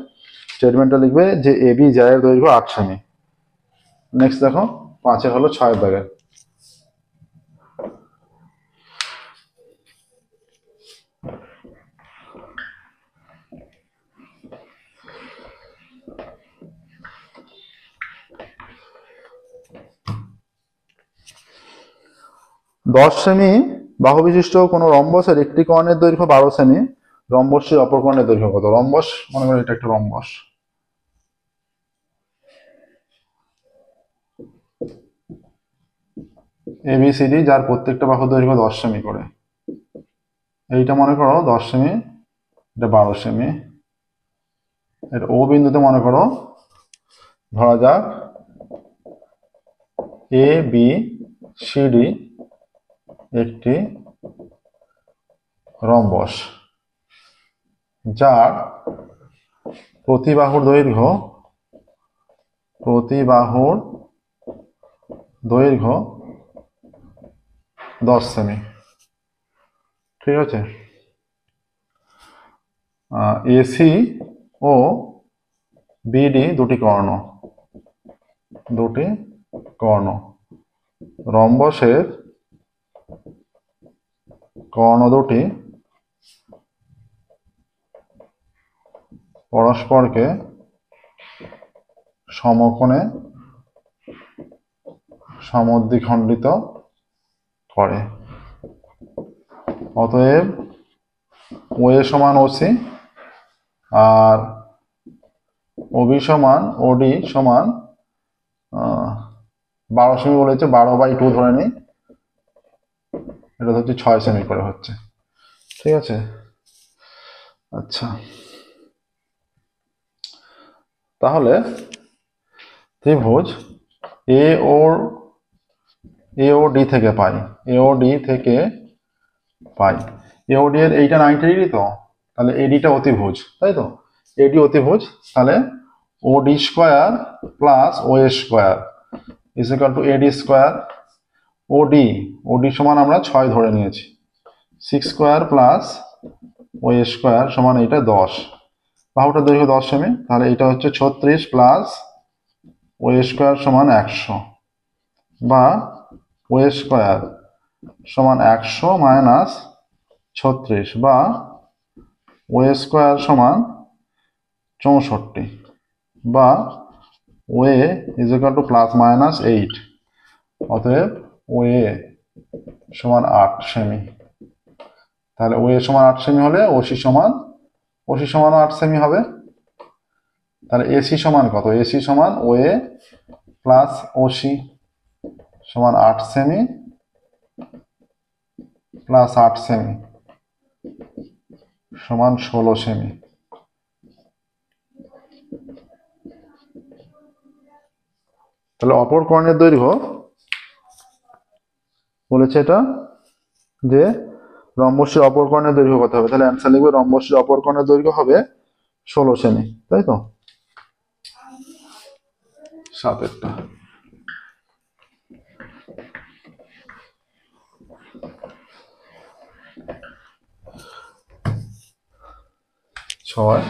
A: স্টেটমেন্টটা লিখবে যে এবি জ্যায়ের দৈর্ঘ্য 8 সেমি। নেক্সট দেখো 5 হলো 6 দাগের। দশ সেমি বাহু বিশিষ্ট কোনো রম্বসের একটি কর্ণের দৈর্ঘ্য 12 সেমি, রম্বসটির অপর কর্ণের দৈর্ঘ্য কত? রম্বস মনে করো এটা একটা রম্বস, এবিসিডি, যার প্রত্যেকটা বাহু দৈর্ঘ্য 10 সেমি করে। এইটা মনে করো 10 সেমি, এটা 12 সেমি, এটা ও বিন্দুতে মনে করো ধরা যাক এ বি সি ডি একটি রম্বস, যার প্রতি বাহুর দৈর্ঘ্য দৈর্ঘ্য 10 সেমি। ঠিক আছে, এসি ও বিডি দুটি কর্ণ, রম্বসের কর্ণ দুটি পরস্পরকে সমকোণে সমদ্বিখণ্ডিত করে। অতএব ওএ সমান ওসি আর ওবি সমান ওডি সমান 12 সেমি বলেছে, 12/2 ধরে নিই, এটা হচ্ছে 6 সেমি করে হচ্ছে। ঠিক আছে, আচ্ছা তাহলে ত্রিভুজ এ ও ডি থেকে পাই, এওডি এর এইটা 90 ডিগ্রি, তো তাহলে এডিটা অতিভুজ, তাই তো, এডি অতিভুজ, তাহলে OD square plus O square is equal to AD square. OD সমান আমরা 6 ধরে নিয়েছি, 6 স্কোয়ার প্লাস ও স্কোয়ার সমান এইটা 10, বাহুটার দৈর্ঘ্য 10 সেমি, তাহলে এটা হচ্ছে 36 প্লাস ও স্কোয়ার সমান 100, বা ও স্কোয়ার সমান 100 মাইনাস 36, বা ও স্কোয়ার সমান 64, বা way is equal to plus minus 8। অতএব ওয়ে সমান 8 সেমি। তাহলে ওয়ে সমান 8 সেমি হলে ওসি সমান 8 সেমি হবে। তাহলে এসি সমান কত? এসি সমান ওয়ে প্লাস ওসি সমান 8 সেমি প্লাস 8 সেমি সমান 16 সেমি। তাহলে অপর কর্ণের দৈর্ঘ্য বলেছে এটা যে রম্বসের অপর কর্ণের দৈর্ঘ্য কত হবে, তাহলে অ্যান্সার লিখবে রম্বসের অপর কর্ণের দৈর্ঘ্য হবে 16 সেমি, তাই তো। 7টা ছয়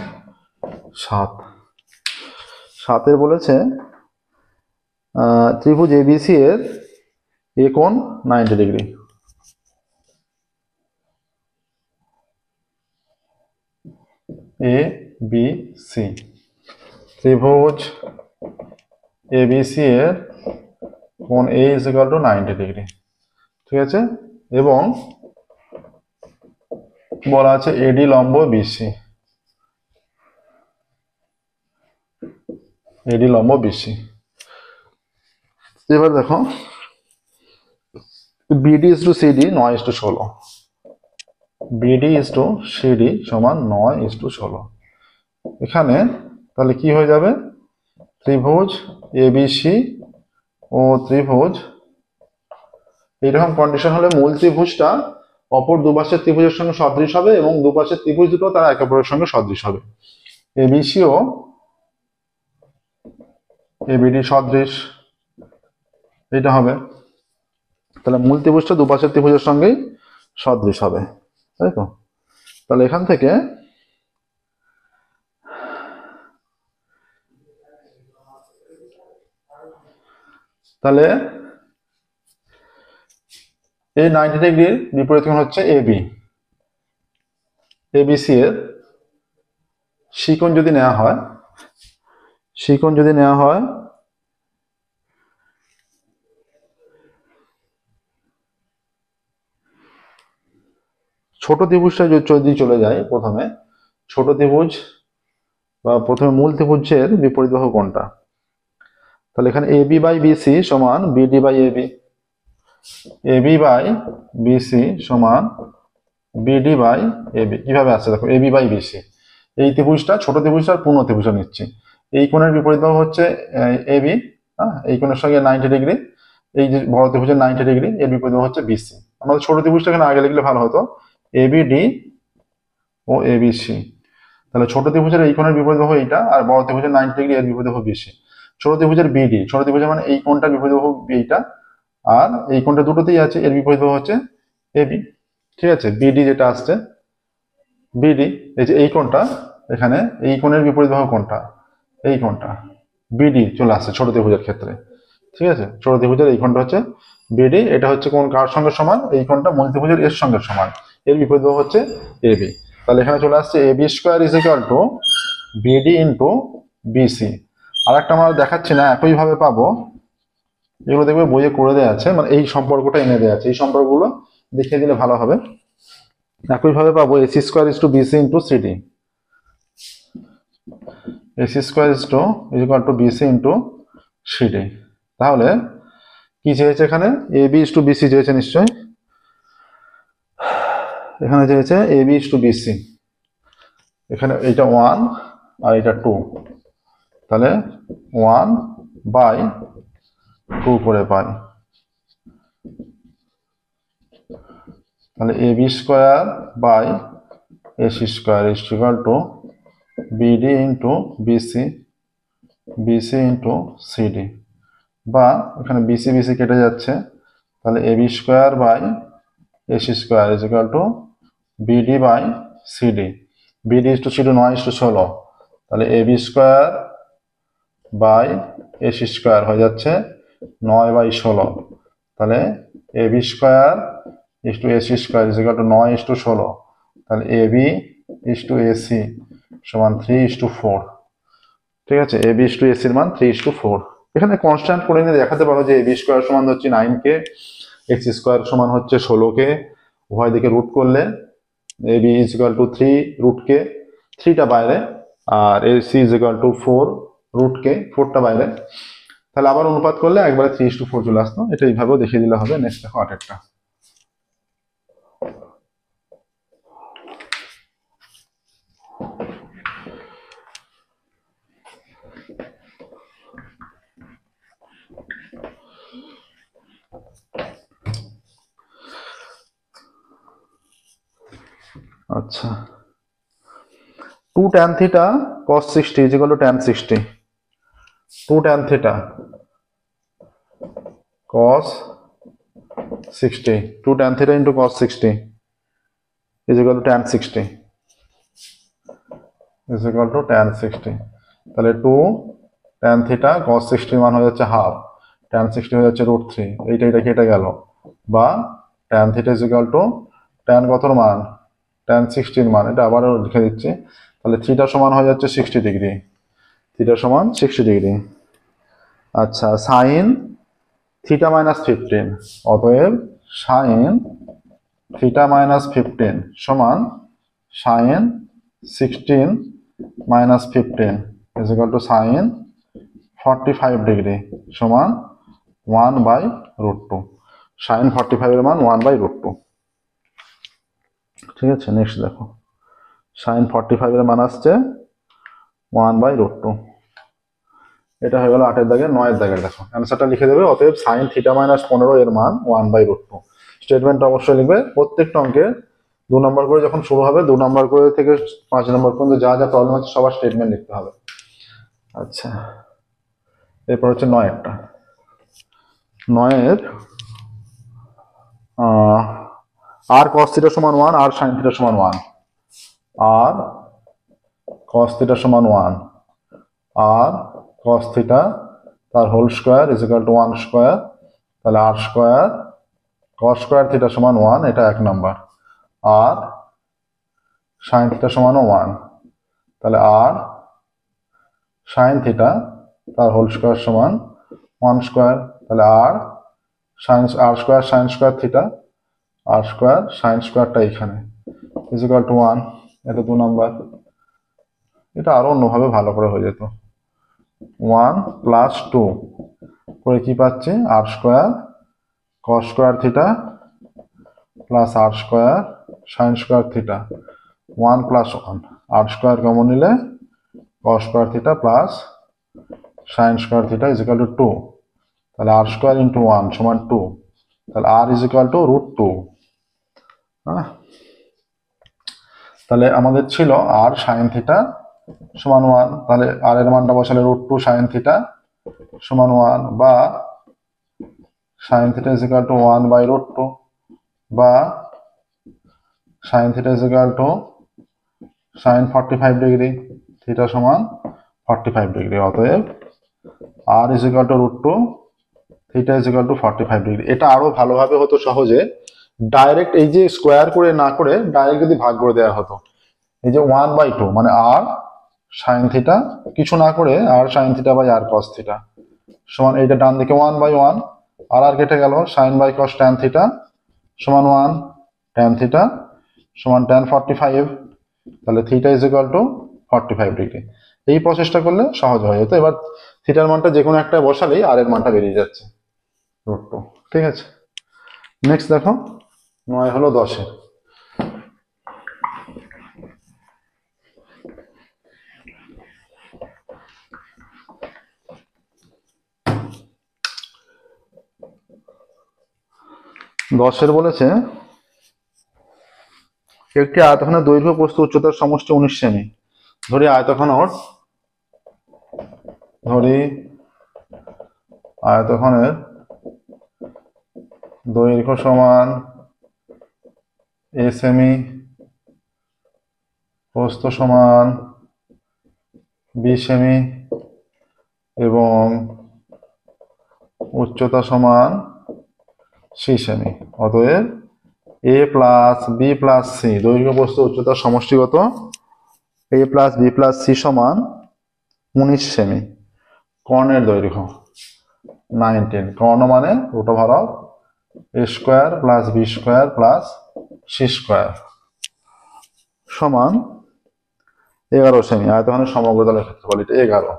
A: 7 বলেছে ত্রিভুজ এবিসি এর এ কোণ 90 ডিগ্রি। এ বি সি, ত্রিভুজ এবিসি এর কোণ এ ইজ ইকুয়াল টু 90 ডিগ্রি। ঠিক আছে, এবং বলা আছে এডি লম্ব বিসি, এবার দেখো BD is to CD 9:16, BD is to CD সমান 9:16। এখানে তাহলে কি হয়ে যাবে, ত্রিভুজ এবিসি ও ত্রিভুজ, এইরকম কন্ডিশন হলে মূল ত্রিভুজটা অপর দুপাশের ত্রিভুজের সঙ্গে সদৃশ হবে এবং দুপাশের ত্রিভুজ দুটো তারা একে অপরের সঙ্গে সদৃশ হবে। এবিসি ও এবিডি সদৃশ, এটা হবে। তাহলে মূল ত্রিভুজটা দুপাশের ত্রিভুজের সঙ্গেই সদৃশ হবে, তাই তো। তাহলে এখান থেকে তাহলে এই 90 ডিগ্রির বিপরীত কোণ হচ্ছে এবি, এবিসি এর সি কোণ যদি নেওয়া হয়, ছোট ত্রিভুজটা যদি চলে যায়, প্রথমে ছোট ত্রিভুজ বা প্রথমে মূল ত্রিভুজের বিপরীত বাহু কোণটা, তাহলে এখানে এবি বাই বিসি সমান BD by AB, AB by BC সমান বিডি বাই এবি। কিভাবে আসছে দেখো, এবি বাই বিসি, এই ত্রিভুজটা ছোট ত্রিভুজটার পূর্ণ ত্রিভুজটা নিচ্ছি, এই কোণের বিপরীত বাহু হচ্ছে এবি, এই কোণের সঙ্গে 90 ডিগ্রি, এই যে বড় ত্রিভুজের 90 ডিগ্রি, এর বিপরীত বাহু হচ্ছে বিসি। আমাদের ছোট ত্রিভুজটা এখানে আগে লিখলে ভালো হতো, এবিডি ও এবিসি। তাহলে ছোট ত্রিভুজের এই কোণের বিপরীত বাহু এইটা, আর বড় ত্রিভুজের 90 ডিগ্রি এর বিপরীত বাহু বিসি। ছোট ত্রিভুজের বিডি, ছোট ত্রিভুজের মানে এই কোণটার বিপরীত বাহু এইটা, আর এই কোণটা দুটোতেই আছে, এর বিপরীত বাহু হচ্ছে এবি। ঠিক আছে, বিডি যেটা আসছে, বিডি এই যে এই কোণটা, এখানে এই কোণের বিপরীত বাহু কোণটা, এই কোণটা বিডি চলে আসছে ছোট ত্রিভুজের ক্ষেত্রে। ঠিক আছে, ছোট ত্রিভুজের এই কোণটা হচ্ছে বিডি। এটা হচ্ছে কোণ কার সঙ্গে সমান? এই কোণটা মূল ত্রিভুজের এর সঙ্গে সমান, এর বিপরীত বাহু হচ্ছে এবি। তাহলে এখানে চলে আসছে AB square is equal to BD into BC. আর একটা আমরা দেখাচ্ছি না, একইভাবে পাবো, এগুলো দেখবে বইয়ে করে দেওয়া আছে, মানে এই সম্পর্কটা এনে দেওয়া আছে, এই সম্পর্কগুলো দেখিয়ে দিলে ভালো হবে। একইভাবে পাবো AC square is to BC into CD, AC square is equal to BC into CD. তাহলে কি চেয়েছে এখানে? A B is to BC চেয়েছে নিশ্চয়ই, এখানে চেয়েছে A B is to BC. এখানে এটা 1 আর এটা 2, তাহলে 1/2 করে পাই। তাহলে A B square by AC square is equal to BD into BC, BC into CD, বা এখানে বিসি বিসি কেটে যাচ্ছে, তাহলে A B square by AC square is equal to BD by CD. BD is to CD 9:16, তাহলে A B square by AC square হয়ে যাচ্ছে 9/16। তাহলে A B square is to AC square is equal to 9:16, তাহলে A B is to AC সমান 3:4। ঠিক আছে, এ B is two এসির মান 3:4। এখানে কনস্ট্যান্ট করে নিয়ে দেখাতে পারো যে এ বি স্কোয়ার সমান হচ্ছে 9কে, এক্স স্কোয়ার সমান হচ্ছে 16কে, উভয় দিকে রুট করলে A B is equal to 3 3টা বাইরে, আর A C is equal to 4 4টা বাইরে। তাহলে আবার অনুপাত করলে একবারে 3:4 চলে আসতো। এটা এইভাবেও দেখিয়ে দিলে হবে। নেক্সট দেখো আটেরটা। আচ্ছা, 2 tan theta cos 60 is equal to tan 60, 2 tan theta cos 60, 2 tan theta into cos 60 is equal to tan 60, is equal to tan 60। তাহলে 2 tan theta cos 60 মান হয়ে যাচ্ছে হাফ, tan 60 হয়ে যাচ্ছে √3, এইটা কেটে গেল, বা tan theta is equal to tan কতর মান? tan 60 মান, এটা আবারও লিখে দিচ্ছি। তাহলে থিটা সমান হয়ে যাচ্ছে 60 ডিগ্রি, থিটা সমান 60 ডিগ্রি। আচ্ছা, সাইন থিটা মাইনাস 15, অতএব সাইন থিটা মাইনাস 15 সমান sine 16 minus 15 is equal to sine 45 degree সমান 1/√2। সাইন 45 এর মান 1/√2। ঠিক আছে, নেক্সট দেখো, সাইন 45 এর মান আসছে 1/√2। এটা হয়ে গেল 8 এর দাগে। 9 এর দাগের দেখো, অ্যান্সারটা লিখে দেবে। অতএব সাইন থিটা মাইনাস 15 এর মান 1/√2। স্টেটমেন্টটা অবশ্যই লিখবে। প্রত্যেকটা অঙ্কের 2 নম্বর করে যখন শুরু হবে, 2 নম্বর করে থেকে 5 নম্বর পর্যন্ত যা যা প্রবলেম আছে সবার স্টেটমেন্ট লিখতে হবে। আচ্ছা, এরপর হচ্ছে 9 এরটা। 9 এর আর cos থিটা সমান 1, আর sin থিটা সমান 1, আর cos থিটা সমান 1, আর cos থিটা তার whole square is equal to 1 square. তাহলে R square cos square theta সমান 1, এটা 1 নম্বর। আর sin থিটা সমানও 1, তাহলে আর sin থিটা তার হোল স্কোয়ার সমান 1 স্কোয়ার। তাহলে R square sin square theta, আর স্কোয়ার sin স্কোয়ারটা এখানে ইজ ইকুয়াল টু 1, এটা 2 নম্বর। এটা আরো অন্যভাবে ভালো করে হয়ে যেত। 1 প্লাস 2 করে কি পাচ্ছি? R square cos square theta plus R square sin square theta, 1 plus 1, R square common নিলে cos square theta plus sin square theta is equal to 2। তাহলে আর স্কোয়ার ইন্টু 1 সমান 2, তাহলে আর ইজ ইকুয়াল টু √2। হ্যাঁ, তাহলে আমাদের ছিল আর sin theta সমান 1, তাহলে আর এর মানটা বসালে √2 sin থিটা সমান 1, বা sine theta is equal to 1/√2 বা sine theta is equal to sine 45 degree, theta সমান 45 ডিগ্রি। অতএব R is equal to √2, theta is equal to 45 degree. এটা আরো ভালোভাবে হতো সহজে, ডাইরেক্ট এই যে স্কোয়ার করে না করে ডাইরেক্ট যদি ভাগ করে দেওয়া হতো, এই যে 1/2 মানে আর সাইন থিটা, কিছু না করে R sine theta by R cos theta সমান, এইটা ডান দিকে 1/1, আর কেটে গেল, sine by cos tan theta সমান 1, ট্যান থিটা সমান ট্যান 45, তাহলে theta is equal to 45 degree. এই প্রসেসটা করলে সহজ হয়ে যেত। এবার থিটার মানটা যে কোনো একটা বসালেই আর এর মানটা বেরিয়ে যাচ্ছে √2। ঠিক আছে, নেক্সট দেখো 9 হলো 10-এর। বলেছে একটি আয়তখানের দৈর্ঘ্য প্রস্থ উচ্চতার সমষ্টি 19 সেমি। ধরি আয়তখানের দৈর্ঘ্য সমান a সেমি, প্রস্থ সমান b সেমি এবং উচ্চতা সমান c সেমি। অতএব a plus b plus c, দৈর্ঘ্য প্রস্থ উচ্চতার সমষ্টিগত a plus b plus c সমান 19 সেমি। কর্ণের দৈর্ঘ্য 19, কর্ণ মানে √a square plus b square plus c square সমান 11 সেমি। আয়তখানের সমগ্র তলের ক্ষেত্রফল এটা 11।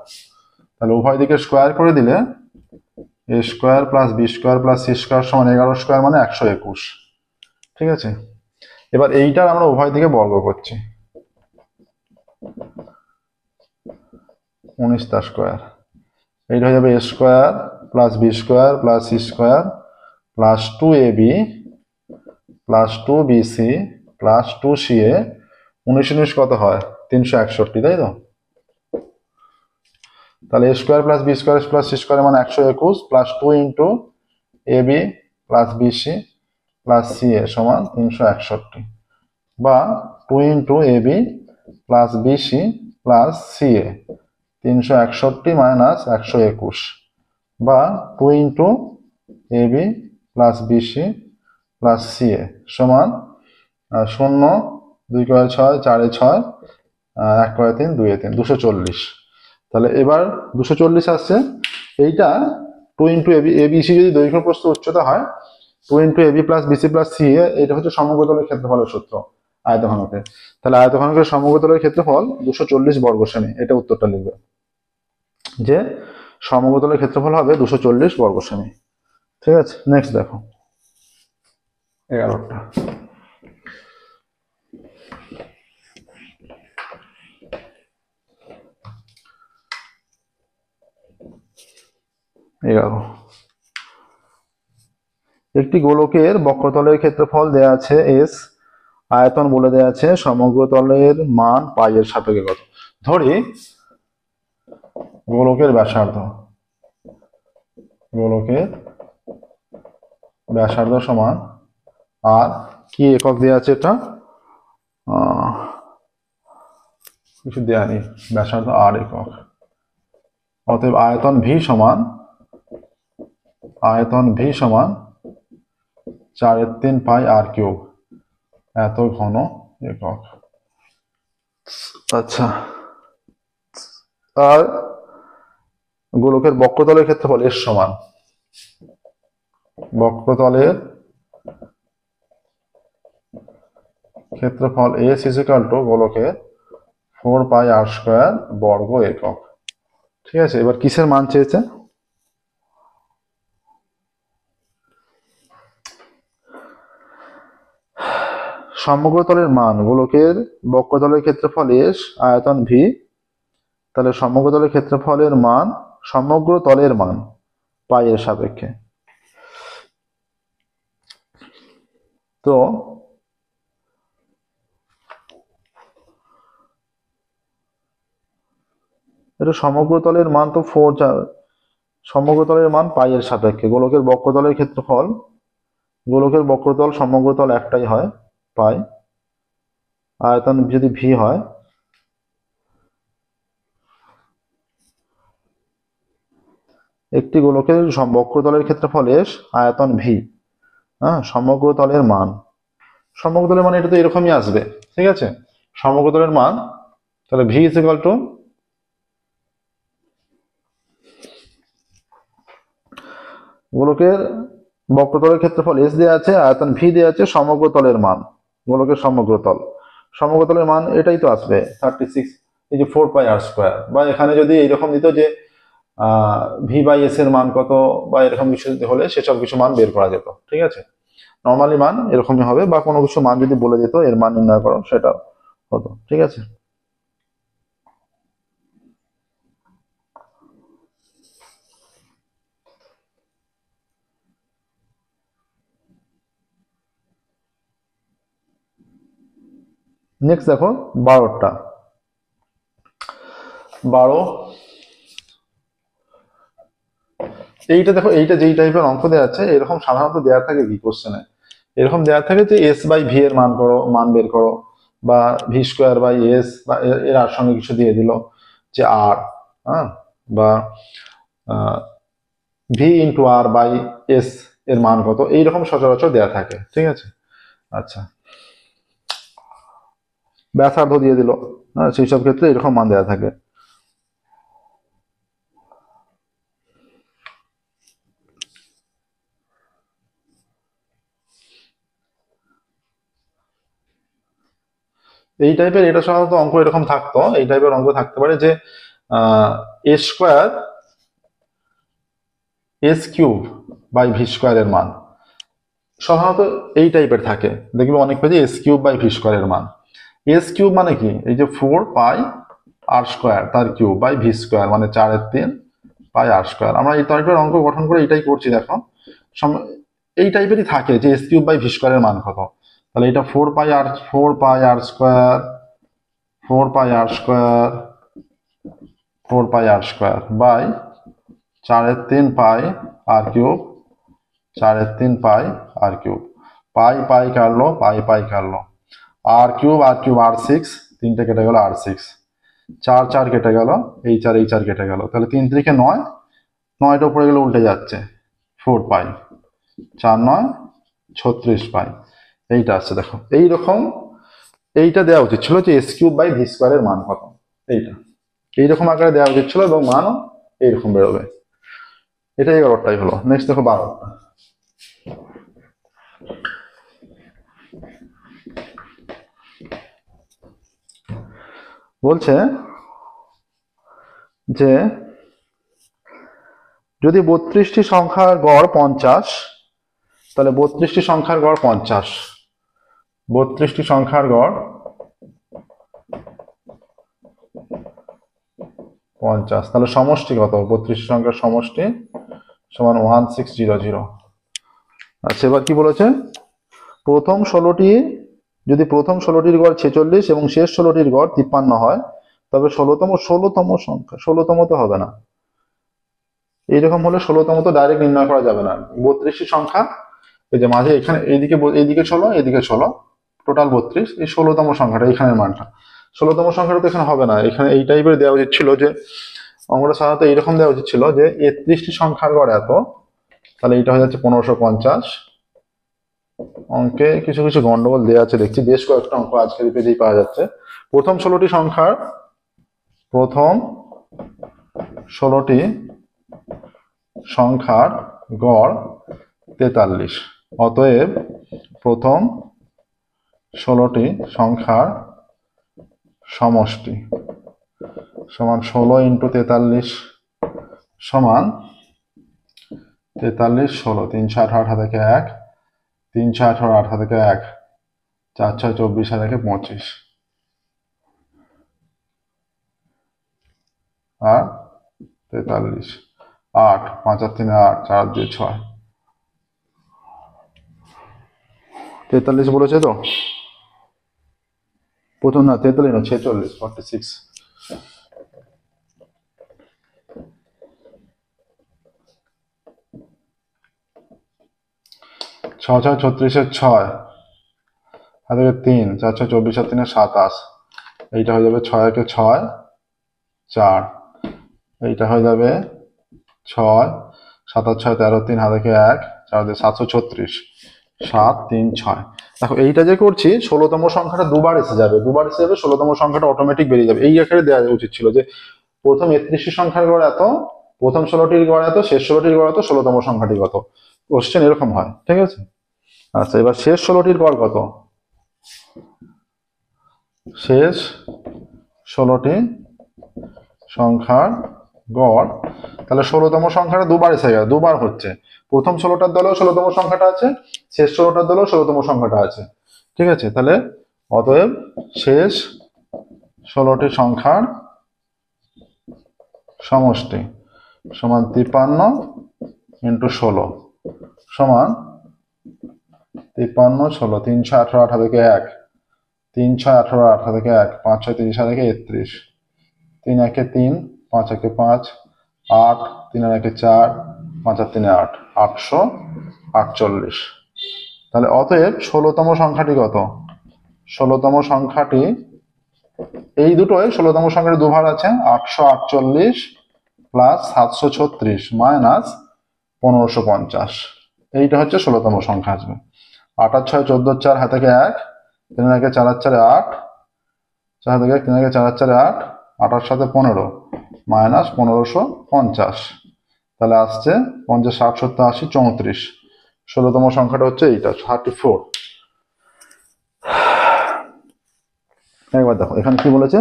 A: তাহলে উভয় দিকে স্কোয়ার করে দিলে a square plus b square plus c square সমান 11 স্কোয়ার মানে 121। ঠিক আছে, এবার এইটার আমরা উভয় দিকে বর্গ করছি, 19 স্কোয়ার, এইটা হয়ে যাবে a square plus b square plus c square plus 2ab plus 2bc plus 2ca। 19 কত হয়? 361, তাই তো? তাহলে a square plus b square plus c square মানে 121 plus 2 into ab plus bc plus ca সমান 361, বা 2 into ab plus bc plus ca, 361 minus 121, বা 2 into ab plus bc plus ca সমান 0, 2 × 6, 4 × 6, 1 × 3, 2 × 3, 240। তাহলে এবার 240 আসছে। এইটা 2 ইন্টু abc যদি দৈর্ঘ্য প্রস্থ উচ্চতা হয়, 2 into ab plus bc plus ca, এটা হচ্ছে সমগ্র তলের ক্ষেত্রফলের সূত্র আয়তঘনকের। তাহলে আয়তঘনকের সমগ্র তলের ক্ষেত্রফল 240 বর্গ সেমি। এটা উত্তরটা লিখবে যে সমগ্র তলের ক্ষেত্রফল হবে 240 বর্গ সেমি। ঠিক আছে, নেক্সট দেখো 11টা। একটি গোলকের বক্রতলের ক্ষেত্রফল দেয়া আছে s, আয়তন বলে দেয়া আছে, সমগ্র তলের মান পাই এর সাপেক্ষে কত। ধরি গোলকের ব্যাসার্ধ সমান, আর কি একক দেয়া আছে, এটা কিছু দেয়া নেই, ব্যাসার্ধ আর একক। অতএব আয়তন v সমান 4/3 পাই r3 এত ঘন একক। আচ্ছা, আর গোলকের বক্রতলের ক্ষেত্রফল s সমান, বক্রতলের ক্ষেত্রফল s ইজ ইকুয়াল টু গোলকের 4πr² বর্গ একক। ঠিক আছে, এবার কিসের মান চেয়েছে? সমগ্র তলের মান, গোলকের বক্রতলের ক্ষেত্রফল s, আয়তন v। তাহলে সমগ্র তলের ক্ষেত্রফলের মান, সমগ্র তলের মান পাই এর সাপেক্ষে। তো এটা সমগ্র তলের মান তো 4, সমগ্রতলের মান পাই এর সাপেক্ষে। গোলকের বক্রতলের ক্ষেত্রফল, গোলকের বক্রতল সমগ্রতল একটাই হয়, পাই। আয়তন যদি ভি হয়, একটি গোলকের বক্রতলের ক্ষেত্রফল এস, আয়তন ভি, হ্যাঁ, সমগ্রতলের মান, সমগ্রতলের মান এটা তো এরকমই আসবে, ঠিক আছে। সমগ্রতলের মান তাহলে ভি ইজ ইকুয়াল টু গোলকের বক্রতলের ক্ষেত্রফল এস দেওয়া আছে, আয়তন ভি দেওয়া আছে, সমগ্রতলের মান, গোলকের সমগ্রতল, সমগ্রতলের মান এটাই তো আসবে 36, এই যে 4πr²। বা এখানে যদি এইরকম দিত যে ভি বাই এস এর মান কত বা এরকম কিছু হলে সেসব কিছু মান বের করা যেত, ঠিক আছে। নর্মালি মান এরকমই হবে, বা কোনো কিছু মান যদি বলে দিত এর মান নির্ণয় করো, সেটা হতো, ঠিক আছে। নেক্সট দেখো 12টা। 12, এইটা দেখো, এইটা যেই টাইপের অঙ্ক দেওয়া আছে এরকম সাধারণত দেওয়া থাকে কি কোশ্চেনে, এরকম দেওয়া থাকে যে এস বাই ভি এর মান করো, মান বের করো, বা ভি স্কোয়ার বাই এস, বা এর আর সঙ্গে কিছু দিয়ে দিল যে আর, হ্যাঁ, বা V into R by S এর মান কত, এইরকম সচরাচর দেওয়া থাকে, ঠিক আছে। আচ্ছা, ব্যাসার্ধ দিয়ে দিল, হ্যাঁ, সেই সব ক্ষেত্রে এরকম মান দেওয়া থাকে। এই টাইপের, এটা সাধারণত অঙ্ক এরকম থাকতো, এই টাইপের অঙ্ক থাকতে পারে যে A square S cube by V স্কোয়ারের মান, সাধারণত এই টাইপের থাকে, দেখবে অনেক পেজে এস কিউব বাই ভি স্কোয়ারের মান। এস কিউব মানে কি, এই যে 4πr² তার কিউব বাই ভি স্কোয়ার মানে 4/3πr²। আমরা এই টাইপের অঙ্ক গঠন করে এটাই করছি, দেখো এই টাইপেরই থাকে যে এস কিউব বাই ভি স্কোয়ারের মান কত। তাহলে এটা 4πr² 4πr² by 4/3πr³, 4/3πr³, পাই পাই কাটলো, পাই পাই কাটলো, আর কিউব আর6, তিনটে কেটে গেল আর6, 4 কেটে গেল, এই চার কেটে গেল, তাহলে 3×9, 9টা উপরে গেলে উল্টে যাচ্ছে, 4π, 4×9 36π, এইটা আসছে। দেখো এইরকম, এইটা দেওয়া উচিত ছিল যে এস কিউব বাই ভি স্কোয়ারের মান কত, এইটা এইরকম আকারে দেওয়া উচিত ছিল, এবং মানও এইরকম বেরোবে। এটা 11টাই হলো। নেক্সট দেখো 12টা। বলছে যে যদি 32টি সংখ্যার গড় 50, তাহলে 32টি সংখ্যার গড় 50, 32টি সংখ্যার গড় 50, তাহলে সমষ্টি কত, 32 সংখ্যার সমষ্টি সমান 1600। আচ্ছা, এবার কি বলেছে, প্রথম 16টি, যদি প্রথম 16টির গড় 46 এবং শেষ 16টির গড় 53 হয়, তবে 16তম সংখ্যা, 16তম তো হবে না, এইরকম হলে 16তম তো ডাইরেক্ট নির্ণয় করা যাবে না। 32টি সংখ্যা, এই যে মাঝে এখানে এইদিকে 16, এদিকে 16, টোটাল 32, এই 16তম সংখ্যাটা এখানের মানটা, 16তম সংখ্যাটা তো এখানে হবে না, এখানে এই টাইপের দেওয়া উচিত ছিল যে অঙ্কটা সাধারণত এইরকম দেওয়া উচিত ছিল যে 31টি সংখ্যার গড় এত, তাহলে এইটা হয়ে যাচ্ছে 1550। অঙ্কে কিছু কিছু গন্ডগোল দেওয়া আছে দেখছি, বেশ কয়েকটা অঙ্ক আজকের পেজেই পাওয়া যাচ্ছে। প্রথম 16টি সংখ্যার গড় 43, অতএব প্রথম 16টি সংখ্যার সমষ্টি সমান 16 × 43 সমান 43, 16, 318 8 থেকে 1, 318 8 থেকে 1, 4 6 24 থেকে 25, আর 43, 8 5 আর 3 8, 4 2 6, 43 বলেছে তো প্রথম, না 43 না 46, 46। ছয় 36 6 হাত থেকে 3 4 6 24 আর 3 27, এইটা হয়ে যাবে 6 একে 6 4, এইটা হয়ে যাবে 6 7 6 13 3 হাত থেকে 1 4 দিয়ে 736 7 3 6। দেখো এইটা যে করছি 16তম সংখ্যাটা দুবার এসে যাবে, 16তম সংখ্যাটা অটোমেটিক বেরিয়ে যাবে। এই আকারে দেওয়া উচিত ছিল যে প্রথম 31টি সংখ্যার গড় এত, প্রথম 16টির গড় এত, শেষ 16টির গড় এত, 16তম সংখ্যাটি কত। কোশ্চেন এরকম হয়, ঠিক আছে। আচ্ছা, এবার শেষ 16টির গড় কত? শেষ 16টি সংখ্যার গড়, তাহলে 16তম সংখ্যাটা দুবার এসে গেল, দুবার হচ্ছে। প্রথম 16টার দলেও 16তম সংখ্যাটা আছে, শেষ 16টার দলেও 16তম সংখ্যাটা আছে, ঠিক আছে। তাহলে অতএব শেষ 16টি সংখ্যার সমষ্টি সমান 53 ইন্টু 16 সমান 53 16, 3 6 18 8 থেকে 1, 3 6 18 8 থেকে 1, 5 6 30 থেকে 31, 3 একে 3, 5 একে 5, 8, 3 একে 4, 5 আর 3 8, 848। তাহলে অতএব 16তম সংখ্যাটি কত? 16তম সংখ্যাটি এই দুটোই 16তম সংখ্যাটি দুবার আছে, 848 প্লাস 736 মাইনাস 1550, এইটা হচ্ছে 16তম সংখ্যা আসবে। 8 আর 6 14 4 হাতে থেকে 1, 3 একে 4 আর 4 8, 4 থেকে 3 একে 4 আর 4 8, 8 আর 7 15 মাইনাস 1550, তাহলে আসছে 50 60 70 80 34। 16তম সংখ্যাটা হচ্ছে এইটা 34। একবার দেখো এখানে কি বলেছে,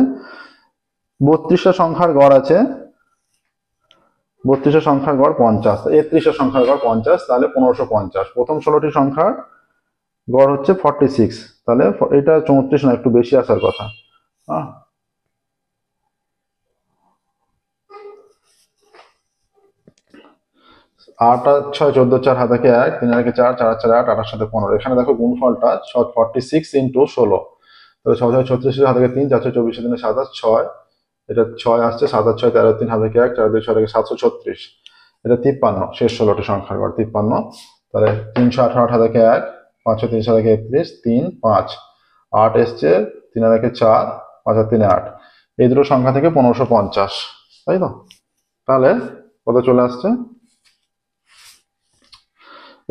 A: 32টা সংখ্যার গড় আছে, 32টা সংখ্যার গড় 50, 31টা সংখ্যার গড় 50, তাহলে 1550। প্রথম 16টি সংখ্যার গড় হচ্ছে 46, তাহলে এটা 34 না, একটু বেশি আসার কথা। 8 আর 6 14 4 হাতে 1, 3 একে 4, 4 আর 4 8, 8 আর 7 15। এখানে দেখো গুণফলটা 46 ইন্টু 16, তাহলে 6 6 36 হাতে 3, 4 6 24 3 27 6, এটা 6 আসছে, 7 আর 6 13 3 হাতে 1, 4 2 6 থেকে 736, এটা 53 শেষ 16টি সংখ্যার গড় 53। তাহলে 318 হাতে 1, 5 6 3 থেকে 31, 3 5, 8 এসছে, 3 আর 4, 5 আর 3 8, এই দুটো সংখ্যা থেকে 1550, তাই তো। তাহলে কত চলে আসছে?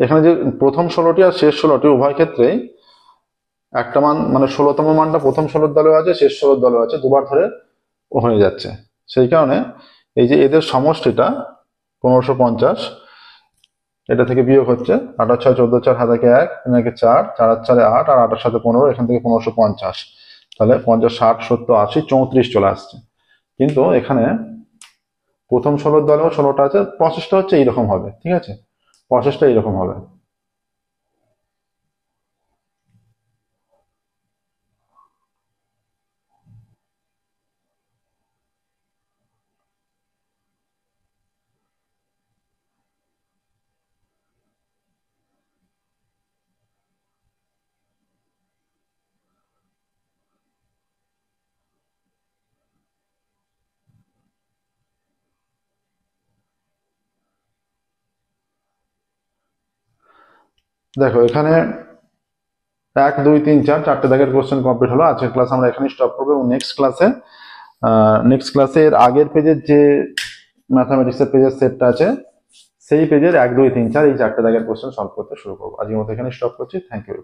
A: এখানে যে প্রথম 16টি আর শেষ 16টি উভয় ক্ষেত্রেই একটা মান, মানে 16তম মানটা প্রথম 16 দলেও আছে, শেষ 16 দলেও আছে, দুবার ধরে হয়ে যাচ্ছে। সেই কারণে এই যে এদের সমষ্টিটা 1550, এটা থেকে বিয়োগ হচ্ছে 8 আর 6 14 4 হাতে 1, 3 একে 4, 4 আর 4 8, আর 8 এর সাথে 15, এখান থেকে 1550, তাহলে 50 60 70 80 34 চলে আসছে। কিন্তু এখানে প্রথম 16 দলেও 16টা আছে, প্রসেসটা হচ্ছে এইরকম হবে, ঠিক আছে, প্রসেসটা এইরকম হবে। দেখো এখানে 1 2 3 4 চারটে দাগের কোশ্চেন কমপ্লিট হলো। আজকের ক্লাস আমরা এখানেই স্টপ করবো, এবং নেক্সট ক্লাসে এর আগের পেজের যে ম্যাথামেটিক্সের পেজের সেটটা আছে, সেই পেজের 1 2 3 4 এই চারটে দাগের কোশ্চেন সলভ করতে শুরু করবো। আজকের মতো এখানে স্টপ করছি। Thank you.